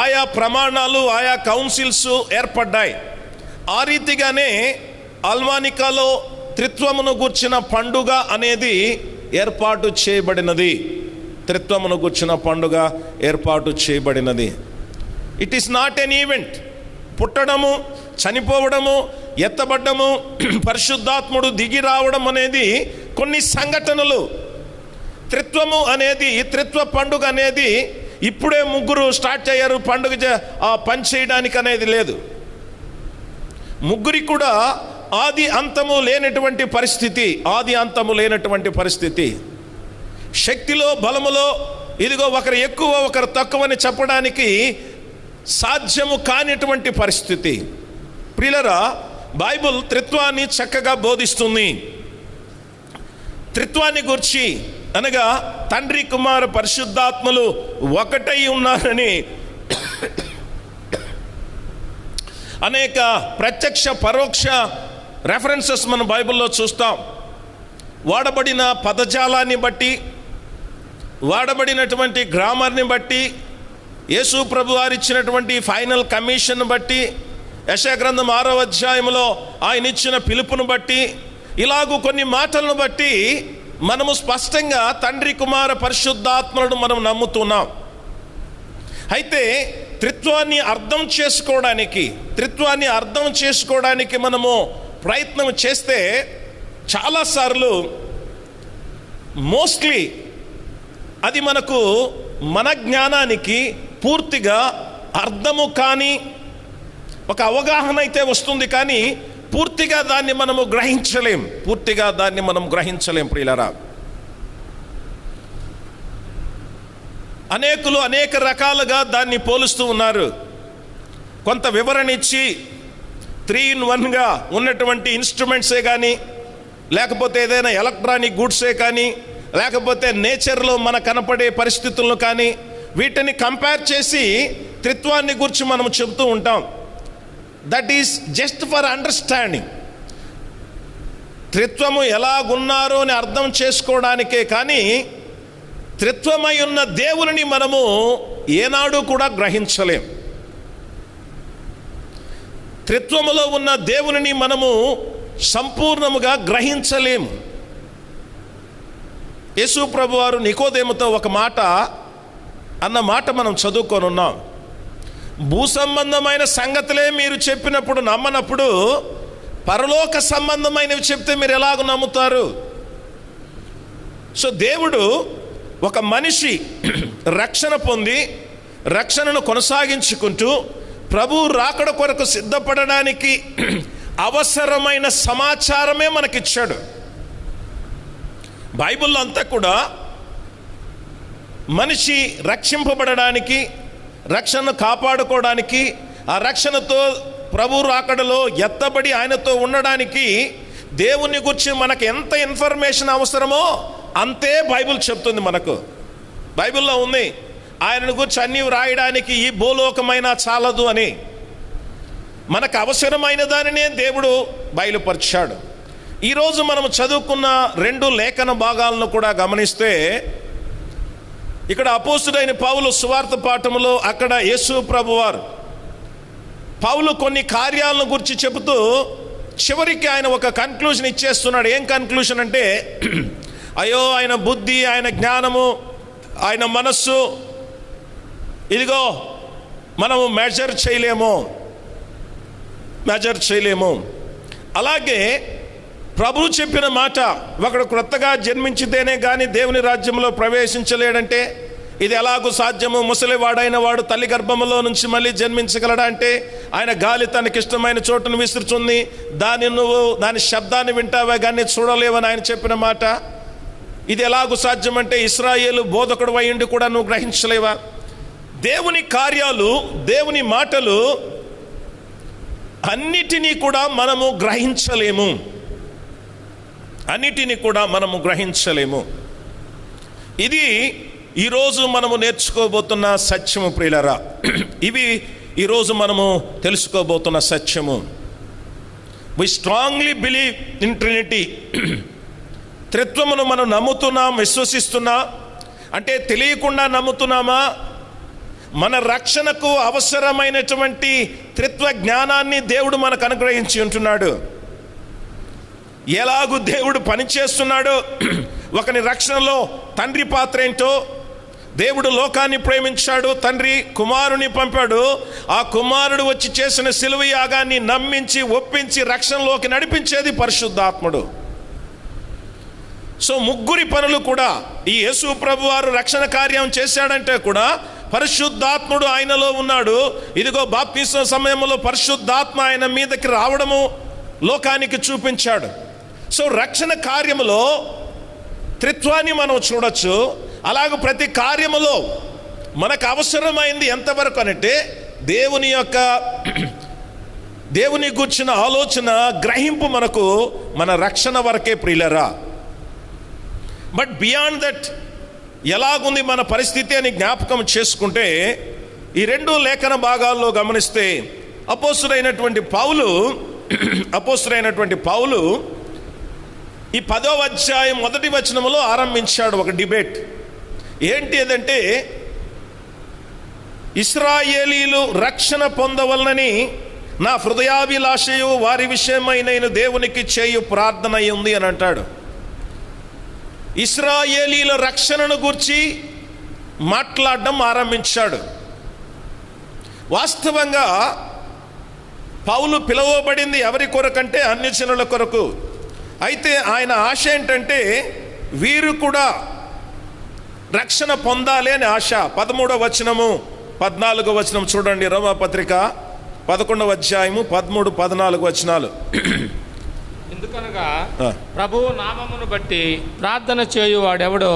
Speaker 1: ఆయా ప్రమాణాలు, ఆయా కౌన్సిల్స్ ఏర్పడ్డాయి. ఆ రీతిగానే అల్మానికాలో త్రిత్వమును గూర్చిన పండుగ అనేది ఏర్పాటు చేయబడినది. త్రిత్వమును గూర్చిన పండుగ ఏర్పాటు చేయబడినది. It is not an event. పుట్టడము, చనిపోవడము, ఎత్తబడ్డము, పరిశుద్ధాత్ముడు దిగి రావడం అనేది కొన్ని సంఘటనలు. త్రిత్వము అనేది, త్రిత్వ పండుగ అనేది ఇప్పుడే ముగ్గురు స్టార్ట్ అయ్యారు పండుగ పని చేయడానికి అనేది లేదు. ముగ్గురికి కూడా ఆది అంతము లేనటువంటి పరిస్థితి. శక్తిలో, బలములో ఇదిగో ఒకరు ఎక్కువ ఒకరు తక్కువని చెప్పడానికి సాధ్యము కానిటువంటి పరిస్థితి. ప్రియులారా, బైబిల్ త్రిత్వాన్ని చక్కగా బోధిస్తుంది. త్రిత్వాన్ని గురించి అనగా తండ్రి కుమార పరిశుద్ధాత్మలు ఒకటై ఉన్నారని అనేక ప్రత్యక్ష పరోక్ష రెఫరెన్సెస్ మనం బైబిల్లో చూస్తాం. వాడబడిన పదజాలాన్ని బట్టి, వాడబడినటువంటి గ్రామర్ని బట్టి, యేసు ప్రభు వారు ఇచ్చినటువంటి ఫైనల్ కమిషన్ బట్టి, యెషయా గ్రంథం 6వ అధ్యాయంలో ఆయన ఇచ్చిన పిలుపును బట్టి, ఇలాగూ కొన్ని మాటలను బట్టి మనము స్పష్టంగా తండ్రి కుమార పరిశుద్ధాత్మలను మనం నమ్ముతున్నాం. అయితే త్రిత్వాన్ని అర్థం చేసుకోవడానికి మనము ప్రయత్నం చేస్తే చాలాసార్లు మోస్ట్లీ అది మన జ్ఞానానికి పూర్తిగా అర్థము కానీ ఒక అవగాహన అయితే వస్తుంది, కానీ పూర్తిగా దాన్ని మనము గ్రహించలేం ప్రియులారా. అనేకులు అనేక రకాలుగా దాన్ని పోలుస్తూ ఉన్నారు. కొంత వివరణ ఇచ్చి 3-in-1గా ఉన్నటువంటి ఇన్స్ట్రుమెంట్సే కానీ, లేకపోతే ఏదైనా ఎలక్ట్రానిక్ గూడ్సే కానీ, లేకపోతే నేచర్లో మన కనపడే పరిస్థితులను కానీ, వీటిని కంపేర్ చేసి త్రిత్వాన్ని గురించి మనం చెబుతూ ఉంటాం. That is just for understanding. త్రిత్వము ఎలాగున్నారో అని అర్థం చేసుకోవడానికే, కానీ త్రిత్వమై ఉన్న దేవుని మనము ఏనాడు కూడా గ్రహించలేం. త్రిత్వములో ఉన్న దేవుని మనము సంపూర్ణముగా గ్రహించలేము. యేసు ప్రభువారు నికోదేముతో ఒక మాట అన్న మాట మనం చదువుకొని ఉన్నాం. భూ సంబంధమైన సంగతులే మీరు చెప్పినప్పుడు నమ్మనప్పుడు పరలోక సంబంధమైనవి చెప్తే మీరు ఎలాగ నమ్ముతారు? సో దేవుడు ఒక మనిషి రక్షణ పొంది రక్షణను కొనసాగించుకుంటూ ప్రభు రాకడ కొరకు సిద్ధపడడానికి అవసరమైన సమాచారమే మనకిచ్చాడు. బైబిల్లో అంతా కూడా మనిషి రక్షింపబడడానికి, రక్షణను కాపాడుకోవడానికి, ఆ రక్షణతో ప్రభు రాకడలో ఎత్తబడి ఆయనతో ఉండడానికి దేవుని గురించి మనకు ఎంత ఇన్ఫర్మేషన్ అవసరమో అంతే బైబిల్ చెప్తుంది. మనకు బైబిల్లో ఉంది, ఆయనను గురించి అన్నీ వ్రాయడానికి ఈ భూలోకమైన చాలదు అని. మనకు అవసరమైన దానినే దేవుడు బయలుపరిచాడు. ఈరోజు మనం చదువుకున్న 2 లేఖన భాగాలను కూడా గమనిస్తే, ఇక్కడ అపోస్తుడైన పౌలు సువార్త పాఠములో అక్కడ యేసు ప్రభువారు పౌలు కొన్ని కార్యాలను గురించి చెబుతూ చివరికి ఆయన ఒక కన్క్లూజన్ ఇచ్చేస్తున్నాడు. ఏం కన్క్లూజన్ అంటే, అయ్యో ఆయన బుద్ధి, ఆయన జ్ఞానము, ఆయన మనస్సు, ఇదిగో మనము మెజర్ చేయలేము. అలాగే ప్రభువు చెప్పిన మాట, ఒకడు క్రొత్తగా జన్మించితేనే కానీ దేవుని రాజ్యంలో ప్రవేశించలేడంటే ఇది ఎలాగూ సాధ్యము? ముసలివాడైన వాడు తల్లి గర్భములో నుంచి మళ్ళీ జన్మించగలడా అంటే, ఆయన గాలి తనకిష్టమైన చోటును విసురుతుంది, దాని శబ్దాన్ని వింటావే కానీ చూడలేవని ఆయన చెప్పిన మాట. ఇది ఎలాగూ సాధ్యమంటే, ఇశ్రాయేలు బోధకుడు అయ్యుండి కూడా నువ్వు గ్రహించలేవా? దేవుని కార్యాలు, దేవుని మాటలు అన్నిటినీ కూడా మనము గ్రహించలేము. ఇది ఈరోజు మనము నేర్చుకోబోతున్న సత్యము ప్రియులారా. ఇవి ఈరోజు మనము తెలుసుకోబోతున్న సత్యము. We strongly believe in Trinity. త్రిత్వమును మనం నమ్ముతున్నాం, విశ్వసిస్తున్నాం. అంటే తెలియకుండా నమ్ముతున్నామా? మన రక్షణకు అవసరమైనటువంటి త్రిత్వ జ్ఞానాన్ని దేవుడు మనకు అనుగ్రహించి ఉంటున్నాడు. ఎలాగూ దేవుడు పనిచేస్తున్నాడో, ఒకని రక్షణలో తండ్రి పాత్ర ఏంటో, దేవుడు లోకాన్ని ప్రేమించాడు, తండ్రి కుమారుని పంపాడు, ఆ కుమారుడు వచ్చి చేసిన సిలువ యాగాన్ని నమ్మించి ఒప్పించి రక్షణలోకి నడిపించేది పరిశుద్ధాత్ముడు. సో ముగ్గురి పనులు కూడా, ఈ యేసు ప్రభువారు రక్షణ కార్యం చేశాడంటే కూడా పరిశుద్ధాత్ముడు ఆయనలో ఉన్నాడు. ఇదిగో బాప్తిసం సమయంలో పరిశుద్ధాత్మ ఆయన మీదకి రావడము లోకానికి చూపించాడు. సో రక్షణ కార్యములో త్రిత్వాన్ని మనం చూడొచ్చు. అలాగే ప్రతి కార్యములో మనకు అవసరమైంది ఎంతవరకు అంటే దేవుని గూర్చిన ఆలోచన, గ్రహింపు మనకు మన రక్షణ వరకే ప్రియులరా. బట్ బియాండ్ దట్ ఎలాగుంది మన పరిస్థితి అని జ్ఞాపకం చేసుకుంటే, ఈ 2 లేఖన భాగాల్లో గమనిస్తే అపోస్తుడైనటువంటి పౌలు ఈ 10వ అధ్యాయం 1వ వచనములో ఆరంభించాడు ఒక డిబేట్. ఏంటి అదంటే, ఇశ్రాయేలీలు రక్షణ పొందవలనని నా హృదయాభిలాషయు వారి విషయమై నేను దేవునికి చేయు ప్రార్థన ఉంది అని అంటాడు. ఇశ్రాయేలీల రక్షణను గూర్చి మాట్లాడడం ఆరంభించాడు. వాస్తవంగా పౌలు పిలువబడింది ఎవరి కొరకంటే అన్యజనుల కొరకు. అయితే ఆయన ఆశ ఏంటంటే వీరు కూడా రక్షణ పొందాలి అని ఆశ. 13వ వచనము 14వ వచనం చూడండి. రోమాపత్రిక 11వ అధ్యాయము 13, 14 వచనాలు.
Speaker 5: ఎందుకనగా ప్రభువు నామమును బట్టి ప్రార్థన చేయువాడెవడో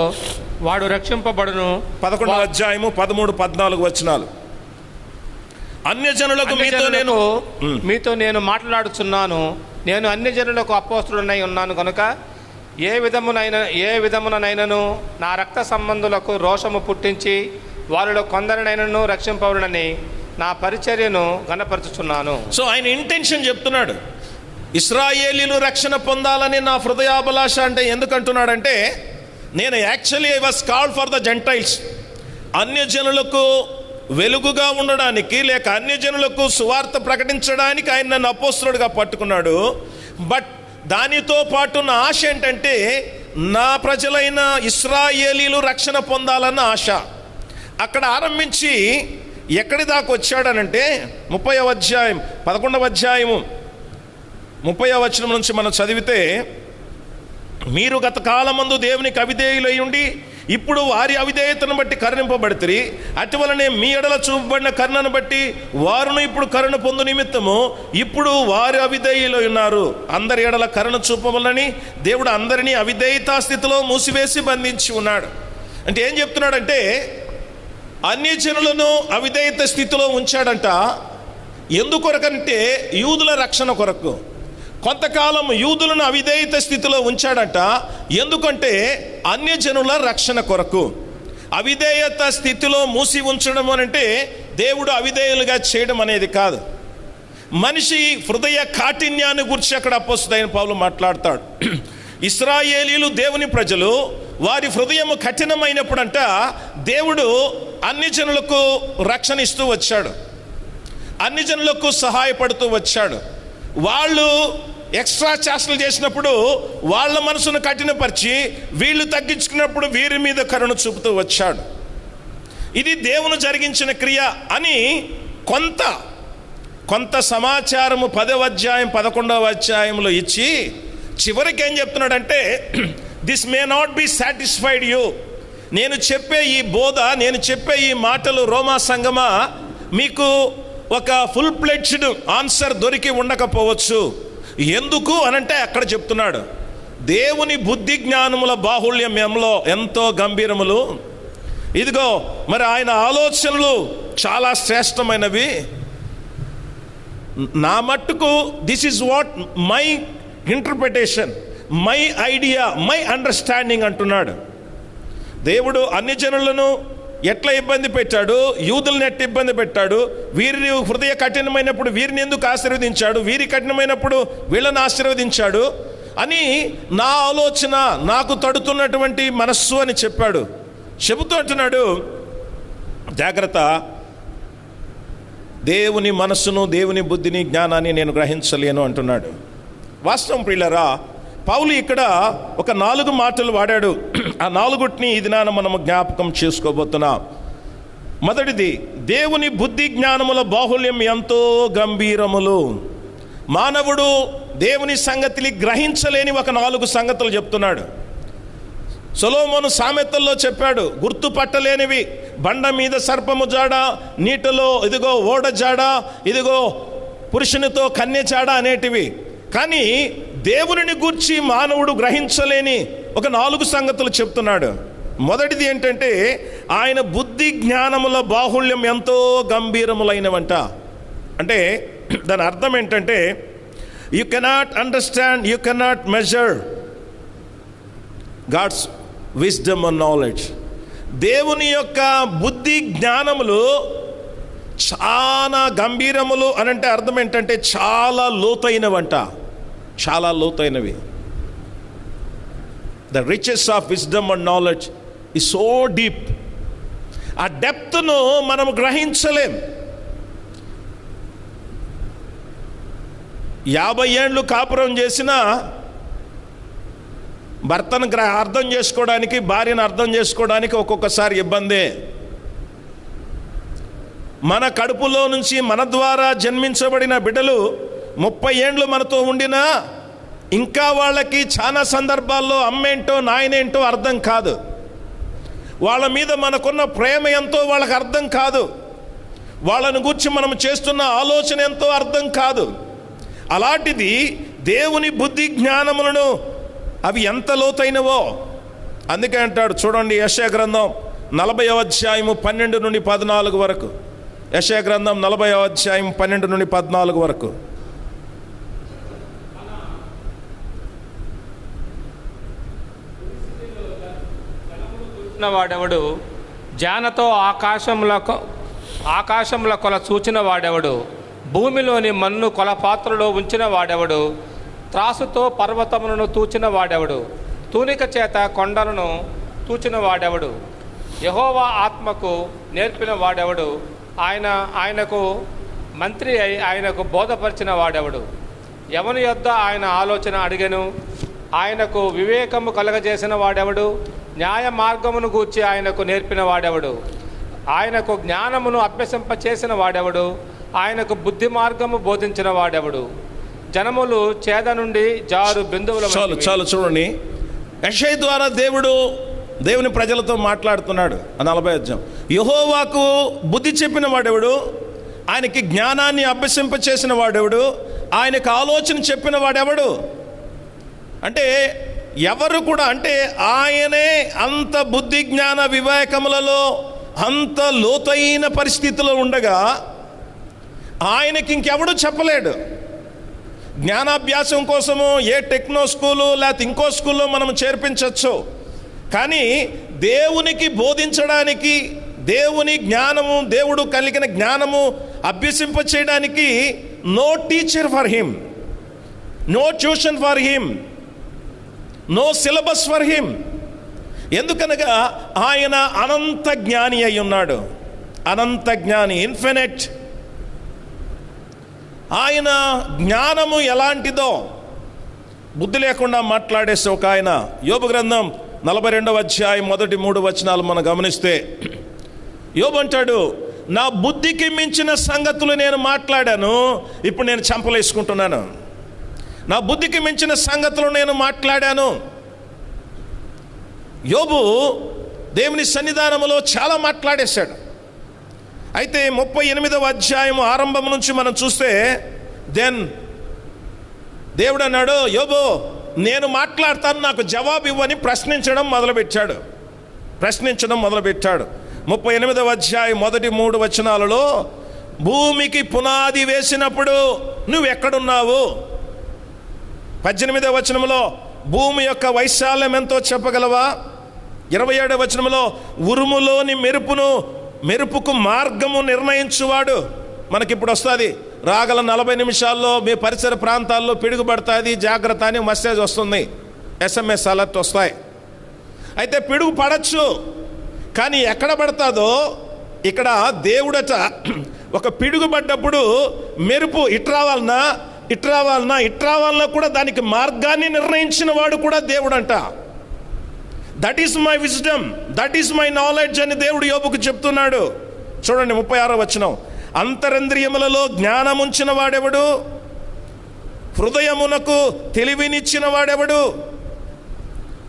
Speaker 5: వాడు రక్షింపబడును.
Speaker 1: 11వ అధ్యాయము 13, 14 వచనాలు. అన్యజనులకు
Speaker 5: మీతో నేను మాట్లాడుచున్నాను. నేను అన్యజనులకు అపోస్తుడనై ఉన్నాను కనుక ఏ విధమునైనను నా రక్త సంబంధులకు రోషము పుట్టించి వారిలో కొందరినైనను రక్షింపవలనని నా పరిచర్యను గణపరుచుచున్నాను.
Speaker 1: సో ఆయన ఇంటెన్షన్ చెప్తున్నాడు. ఇశ్రాయేలీలు రక్షణ పొందాలని నా హృదయాభిలాష. అంటే ఎందుకంటున్నాడంటే, నేను actually I was called for the Gentiles, అన్యజనులకు వెలుగుగా ఉండడానికి, లేక అన్యజనులకు సువార్త ప్రకటించడానికి ఆయన నన్ను అపోస్తలుడిగా పట్టుకున్నాడు. బట్ దానితో పాటు నా ఆశ ఏంటంటే, నా ప్రజలైన ఇశ్రాయేలీలు రక్షణ పొందాలన్న ఆశ. అక్కడ ఆరంభించి ఎక్కడి దాకా వచ్చాడనంటే 30వ అధ్యాయం 11వ అధ్యాయము 30వ వచనం నుంచి మనం చదివితే, మీరు గత కాలమందు దేవునికి అవిధేయులై ఉండి ఇప్పుడు వారి అవిధేయతను బట్టి కరుణింపబడితిరి. అటువలనే మీ ఎడల చూపబడిన కరుణను బట్టి వారును ఇప్పుడు కరుణ పొందు నిమిత్తము ఇప్పుడు వారి అవిధేయులై ఉన్నారు. అందరి ఎడల కరుణ చూపవలని దేవుడు అందరినీ అవిధేయతా స్థితిలో మూసివేసి బంధించి ఉన్నాడు. అంటే ఏం చెప్తున్నాడంటే, అన్యజనులను అవిధేయత స్థితిలో ఉంచాడంట. ఎందుకొరకంటే యూదుల రక్షణ కొరకు. కొంతకాలం యూదులను అవిధేయత స్థితిలో ఉంచాడంట. ఎందుకంటే అన్యజనుల రక్షణ కొరకు. అవిధేయత స్థితిలో మూసి ఉంచడం అంటే దేవుడు అవిధేయులుగా చేయడం అనేది కాదు. మనిషి హృదయ కాఠిన్యాన్ని గురించి అక్కడ అపోస్తలుడైన పౌలు మాట్లాడతాడు. ఇశ్రాయేలీలు దేవుని ప్రజలు, వారి హృదయము కఠినమైనప్పుడంట దేవుడు అన్యజనులకు రక్షణ ఇస్తూ వచ్చాడు, అన్యజనులకు సహాయపడుతూ వచ్చాడు. వాళ్ళు ఎక్స్ట్రా చేష్టలు చేసినప్పుడు వాళ్ళ మనసును కఠినపరిచి వీళ్ళు తగ్గించుకున్నప్పుడు వీరి మీద కరుణ చూపుతూ వచ్చాడు. ఇది దేవుని జరిగించిన క్రియ అని కొంత సమాచారము 10వ అధ్యాయం 11వ అధ్యాయంలో ఇచ్చి చివరికి ఏం చెప్తున్నాడంటే, this may not be satisfied you. నేను చెప్పే ఈ బోధ, నేను చెప్పే ఈ మాటలు రోమా సంగమా మీకు ఒక ఫుల్ ప్లెడ్జ్డ్ ఆన్సర్ దొరికి ఉండకపోవచ్చు. ఎందుకు అనంటే అక్కడ చెప్తున్నాడు, దేవుని బుద్ధి జ్ఞానముల బాహుళ్యం ఎంతో గంభీరములు. ఇదిగో మరి ఆయన ఆలోచనలు చాలా శ్రేష్టమైనవి. నా మట్టుకు this is what my interpretation, my idea, my understanding అంటున్నాడు. దేవుడు అన్ని జనులను ఎట్లా ఇబ్బంది పెట్టాడు, యూదులను ఎట్లా ఇబ్బంది పెట్టాడు, వీరి హృదయ కఠినమైనప్పుడు వీరిని ఎందుకు ఆశీర్వదించాడు, వీరి కఠినమైనప్పుడు వీళ్ళని ఆశీర్వదించాడు అని నా ఆలోచన, నాకు తడుతున్నటువంటి మనస్సు అని చెప్పాడు. చెబుతూ అంటున్నాడు, జాగ్రత్త, దేవుని మనస్సును, దేవుని బుద్ధిని, జ్ఞానాన్ని నేను గ్రహించలేను అంటున్నాడు. వాస్తవం ప్రియులారా, పౌలు ఇక్కడ ఒక 4 మాటలు వాడాడు. ఆ 4టిని ఈ దినాన మనము జ్ఞాపకం చేసుకోబోతున్నాం. మొదటిది, దేవుని బుద్ధి జ్ఞానముల బాహుళ్యం ఎంతో గంభీరములు. మానవుడు దేవుని సంగతిని గ్రహించలేని ఒక 4 సంగతులు చెప్తున్నాడు. సొలొమోను సామెతల్లో చెప్పాడు, గుర్తుపట్టలేనివి, బండ మీద సర్పము జాడ, నీటిలో ఇదిగో ఓడ జాడ, ఇదిగో పురుషునితో కన్య జాడ అనేటివి. కానీ దేవుని గూర్చి మానవుడు గ్రహించలేని ఒక 4 సంగతులు చెప్తున్నాడు. మొదటిది ఏంటంటే, ఆయన బుద్ధి జ్ఞానముల బాహుళ్యం ఎంతో గంభీరములైనవంట. అంటే దాని అర్థం ఏంటంటే, you cannot understand, you cannot measure God's wisdom and knowledge. దేవుని యొక్క బుద్ధి జ్ఞానములు చాలా గంభీరములు అనంటే అర్థం ఏంటంటే చాలా లోతైనవంట, చాలా లోతైనవి. The riches of wisdom and knowledge is so deep. ఆ డెప్త్ను మనం గ్రహించలేం. 50 ఏండ్లు కాపురం చేసిన భర్తను అర్థం చేసుకోవడానికి, భార్యను అర్థం చేసుకోవడానికి ఒక్కొక్కసారి ఇబ్బందే. మన కడుపులో నుంచి మన ద్వారా జన్మించబడిన బిడ్డలు 30 ఏండ్లు మనతో ఉండినా ఇంకా వాళ్ళకి చాలా సందర్భాల్లో అమ్మేంటో నాయనేంటో అర్థం కాదు. వాళ్ళ మీద మనకున్న ప్రేమ ఎంతో వాళ్ళకి అర్థం కాదు. వాళ్ళని గురించి మనం చేస్తున్న ఆలోచన ఎంతో అర్థం కాదు. అలాంటిది దేవుని బుద్ధి జ్ఞానములను అవి ఎంత లోతైనవో. అందుకే అంటాడు చూడండి, యెషయా గ్రంథం 40వ అధ్యాయము 12 నుండి 14 వరకు. యెషయా గ్రంథం 40వ అధ్యాయం 12 నుండి 14 వరకు.
Speaker 5: వాడెవడు జానతో ఆకాశముల కొల చూచిన వాడెవడు, భూమిలోని మన్ను కొలపాత్రలో ఉంచిన వాడెవడు, త్రాసుతో పర్వతములను తూచిన వాడెవడు, తూనిక చేత కొండలను తూచిన వాడెవడు, యెహోవా ఆత్మకు నేర్పిన వాడెవడు, ఆయనకు మంత్రి అయి ఆయనకు బోధపరిచిన వాడెవడు, ఎవని యొద్ద ఆయన ఆలోచన అడిగెను, ఆయనకు వివేకము కలగజేసిన వాడెవడు, న్యాయ మార్గమును గూర్చి ఆయనకు నేర్పిన వాడెవడు, ఆయనకు జ్ఞానమును అభ్యసింప చేసిన వాడెవడు, ఆయనకు బుద్ధి మార్గము బోధించిన వాడెవడు, జనములు చేద నుండి జారు బిందువుల
Speaker 1: చాలు చూడండి. యెషయా ద్వారా దేవుని ప్రజలతో మాట్లాడుతున్నాడు. 40వ అధ్యాయం. యెహోవాకు బుద్ధి చెప్పిన వాడెవడు, ఆయనకి జ్ఞానాన్ని అభ్యసింప చేసిన వాడెవడు, ఆయనకు ఆలోచన చెప్పిన వాడెవడు. అంటే ఎవరు కూడా, అంటే ఆయనే అంత బుద్ధి జ్ఞాన వివేకములలో అంత లోతైన పరిస్థితిలో ఉండగా ఆయనకి ఇంకెవడు చెప్పలేడు. జ్ఞానాభ్యాసం కోసము ఏ టెక్నో స్కూలు లేకపోతే ఇంకో స్కూల్లో మనం చేర్పించవచ్చు, కానీ దేవునికి బోధించడానికి, దేవుని జ్ఞానము, దేవుడు కలిగిన జ్ఞానము అభ్యసింప చేయడానికి no teacher for him, no tuition for him, no syllabus for him. ఎందుకనగా ఆయన అనంత జ్ఞాని అయి ఉన్నాడు. అనంత జ్ఞాని, ఇన్ఫినిట్. ఆయన జ్ఞానము ఎలాంటిదో బుద్ధి లేకుండా మాట్లాడేసి ఒక ఆయన. యోబు గ్రంథం 42వ అధ్యాయం 1-3 వచనాలు మనం గమనిస్తే యోబు అంటాడు, నా బుద్ధికి మించిన సంగతులు నేను మాట్లాడాను, ఇప్పుడు నేను చంపలేసుకుంటున్నాను. నా బుద్ధికి మించిన సంగతులు నేను మాట్లాడాను. యోబు దేవుని సన్నిధానములో చాలా మాట్లాడేశాడు. అయితే 38వ అధ్యాయం ఆరంభం నుంచి మనం చూస్తే దేవుడు అన్నాడు, యోబు నేను మాట్లాడతాను, నాకు జవాబు ఇవ్వని ప్రశ్నించడం మొదలుపెట్టాడు. 38వ అధ్యాయం 1-3 వచనాలలో, భూమికి పునాది వేసినప్పుడు నువ్వెక్కడున్నావు? 18వ వచనంలో భూమి యొక్క వైశాల్యం ఎంతో చెప్పగలవా? 27వ వచనంలో ఉరుములోని మెరుపుకు మార్గము నిర్ణయించువాడు. మనకిప్పుడు వస్తుంది, రాగల 40 నిమిషాల్లో మీ పరిసర ప్రాంతాల్లో పిడుగుపడుతుంది, జాగ్రత్త అని మెసేజ్ వస్తుంది, SMS అలర్ట్ వస్తాయి. అయితే పిడుగు పడచ్చు, కానీ ఎక్కడ పడుతుందో ఇక్కడ దేవుడట ఒక పిడుగు పడ్డప్పుడు మెరుపు ఇటు రావాలన్నా కూడా దానికి మార్గాన్ని నిర్ణయించిన వాడు కూడా దేవుడంట. That is my wisdom, that is my knowledge అని దేవుడు యోబుకు చెప్తున్నాడు. చూడండి 36వ వచనం, అంతరింద్రియములలో జ్ఞానముంచిన వాడెవడు, హృదయమునకు తెలివినిచ్చిన వాడెవడు.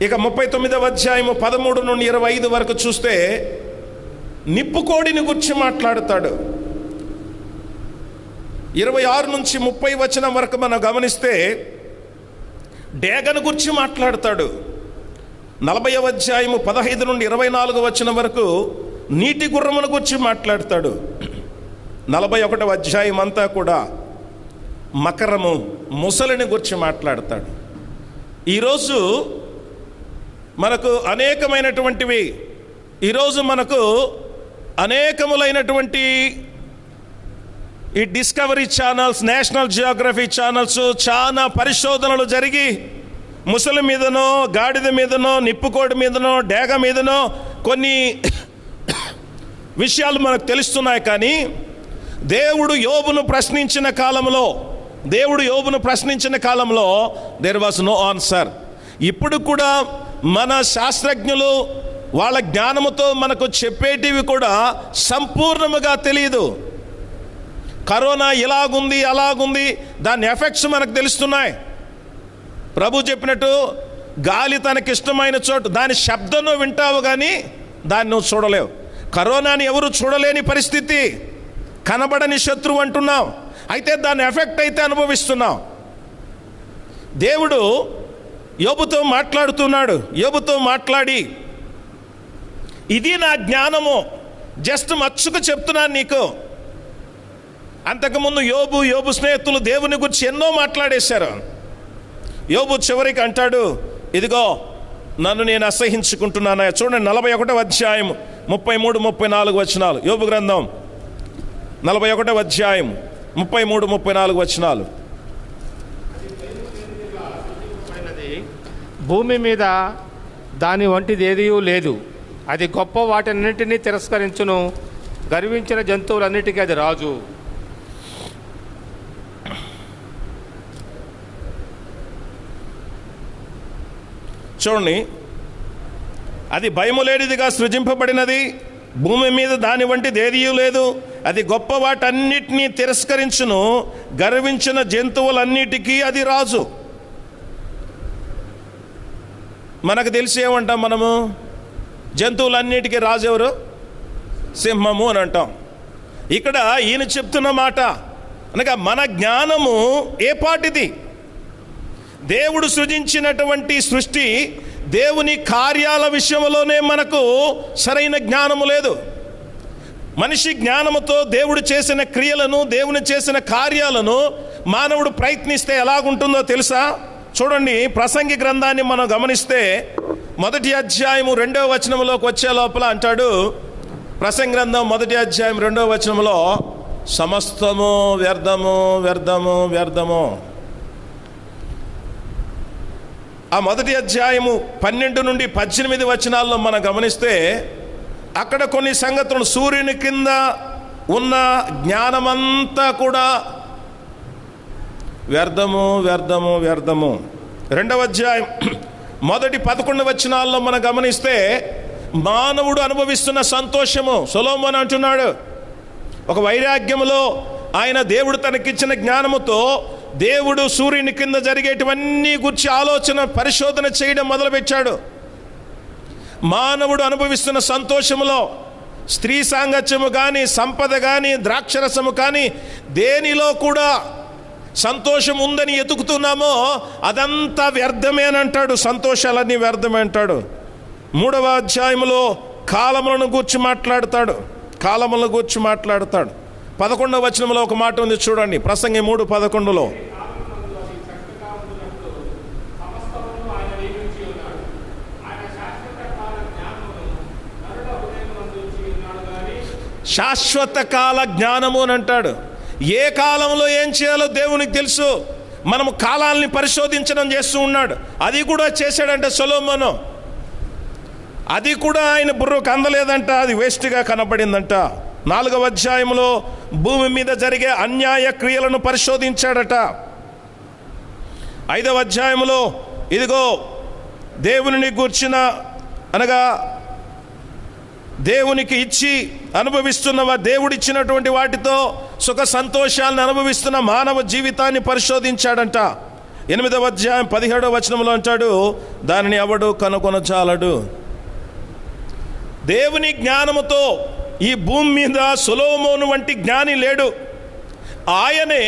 Speaker 1: ఇక 39వ అధ్యాయము 13-25 వరకు చూస్తే నిప్పుకోడిని గురించి మాట్లాడతాడు. 26-30 వచనం వరకు మనం గమనిస్తే డేగను గురించి మాట్లాడతాడు. 40వ అధ్యాయము 15-24 వచనం వరకు నీటి గుర్రమును గురించి మాట్లాడతాడు. 41వ అధ్యాయం అంతా కూడా మకరము, ముసలిని గురించి మాట్లాడతాడు. ఈరోజు మనకు అనేకములైనటువంటి ఈ discovery channels, national Geography channels చాలా పరిశోధనలు జరిగి ముసలి మీదనో, గాడిద మీదనో, నిప్పుకోడి మీదనో, డేగ మీదనో కొన్ని విషయాలు మనకు తెలుస్తున్నాయి. కానీ దేవుడు యోబును ప్రశ్నించిన కాలంలో దేర్ వాజ్ నో ఆన్సర్. ఇప్పుడు కూడా మన శాస్త్రజ్ఞులు వాళ్ళ జ్ఞానముతో మనకు చెప్పేటివి కూడా సంపూర్ణముగా తెలియదు. కరోనా ఇలాగుంది, అలాగుంది, దాని ఎఫెక్ట్స్ మనకు తెలుస్తున్నాయి. ప్రభు చెప్పినట్టు గాలి తనకిష్టమైన చోటు, దాని శబ్దం వింటావు కానీ దాన్ని నువ్వు చూడలేవు. కరోనాని ఎవరు చూడలేని పరిస్థితి. కనబడని శత్రువు అంటున్నాం, అయితే దాని ఎఫెక్ట్ అయితే అనుభవిస్తున్నాం. దేవుడు యోబుతో మాట్లాడుతున్నాడు. యోబుతో మాట్లాడి, ఇది నా జ్ఞానము, జస్ట్ మచ్చుకు చెప్తున్నాను నీకు. అంతకుముందు యోబు స్నేహితులు దేవుని గురించి ఎన్నో మాట్లాడేశారు. యోబు చివరికి అంటాడు, ఇదిగో నన్ను నేను అసహించుకుంటున్నాను. చూడండి 41వ అధ్యాయం 33-34 వచనాలు. యోబు గ్రంథం 41వ అధ్యాయం 33-34 వచనాలు.
Speaker 5: భూమి మీద దాని వంటిది ఏదీ లేదు. అది గొప్ప వాటన్నిటినీ తిరస్కరించును. గర్వించిన జంతువులన్నిటికీ అది రాజు.
Speaker 1: చూడండి, అది భయము లేనిదిగా సృజింపబడినది. భూమి మీద దాని వంటిది ఏదీ లేదు. అది గొప్ప వాటన్నిటినీ తిరస్కరించును. గర్వించిన జంతువులన్నిటికీ అది రాజు. మనకు తెలిసి ఏమంటాం మనము? జంతువులన్నిటికీ రాజు ఎవరు? సింహము అని అంటాం. ఇక్కడ ఈయన చెప్తున్న మాట అనగా మన జ్ఞానము ఏ పాటిది? దేవుడు సృజించినటువంటి సృష్టి, దేవుని కార్యాల విషయంలోనే మనకు సరైన జ్ఞానము లేదు. మనిషి జ్ఞానముతో దేవుడు చేసిన క్రియలను, దేవుని చేసిన కార్యాలను మానవుడు ప్రయత్నిస్తే ఎలాగుంటుందో తెలుసా? చూడండి, ప్రసంగి గ్రంథాన్ని మనం గమనిస్తే 1వ అధ్యాయము 2వ వచనంలోకి వచ్చే లోపల అంటాడు, ప్రసంగి గ్రంథం 1వ అధ్యాయం 2వ వచనంలో, సమస్తము వ్యర్థము వ్యర్థము వ్యర్థము. ఆ 1వ అధ్యాయము 12-18 వచనాల్లో మనం గమనిస్తే అక్కడ కొన్ని సంగతులు, సూర్యుని కింద ఉన్న జ్ఞానమంతా కూడా వ్యర్థము వ్యర్థము వ్యర్థము. 2వ అధ్యాయం 11 వచనాల్లో మనం గమనిస్తే మానవుడు అనుభవిస్తున్న సంతోషము, సొలొమోను అంటున్నాడు, ఒక వైరాగ్యములో ఆయన దేవుడు తనకిచ్చిన జ్ఞానముతో దేవుడు సూర్యుని కింద జరిగేటివన్నీ గురించి ఆలోచన పరిశోధన చేయడం మొదలుపెట్టాడు. మానవుడు అనుభవిస్తున్న సంతోషములో స్త్రీ సాంగత్యము కానీ, సంపద కానీ, ద్రాక్షరసము కానీ, దేనిలో కూడా సంతోషం ఉందని ఎతుకుతున్నామో అదంతా వ్యర్థమే అని అంటాడు. సంతోషాలన్నీ వ్యర్థమే అంటాడు. 3వ అధ్యాయంలో కాలములను గూర్చి మాట్లాడతాడు. 11వ వచనంలో ఒక మాట ఉంది చూడండి, ప్రసంగి 3:11లో, శాశ్వత కాల జ్ఞానము అని అంటాడు. ఏ కాలంలో ఏం చేయాలో దేవునికి తెలుసు. మనము కాలాల్ని పరిశోధించడం చేస్తూ ఉన్నాడు. అది కూడా చేశాడంటే సొలొమోను. అది కూడా ఆయన బుర్రకు అందలేదంట, అది వేస్ట్గా కనబడిందంట. 4వ అధ్యాయంలో భూమి మీద జరిగే అన్యాయ క్రియలను పరిశోధించాడట. 5వ అధ్యాయంలో ఇదిగో దేవుని గూర్చిన అనగా దేవునికి ఇచ్చి అనుభవిస్తున్న దేవుడిచ్చినటువంటి వాటితో సుఖ సంతోషాలను అనుభవిస్తున్న మానవ జీవితాన్ని పరిశోధించాడంట. 8వ అధ్యాయం 17వ వచనంలో అంటాడు, దానిని ఎవడు కనుగొనజాలడు. దేవుని జ్ఞానముతో ఈ భూమి మీద సొలొమోను వంటి జ్ఞాని లేడు. ఆయనే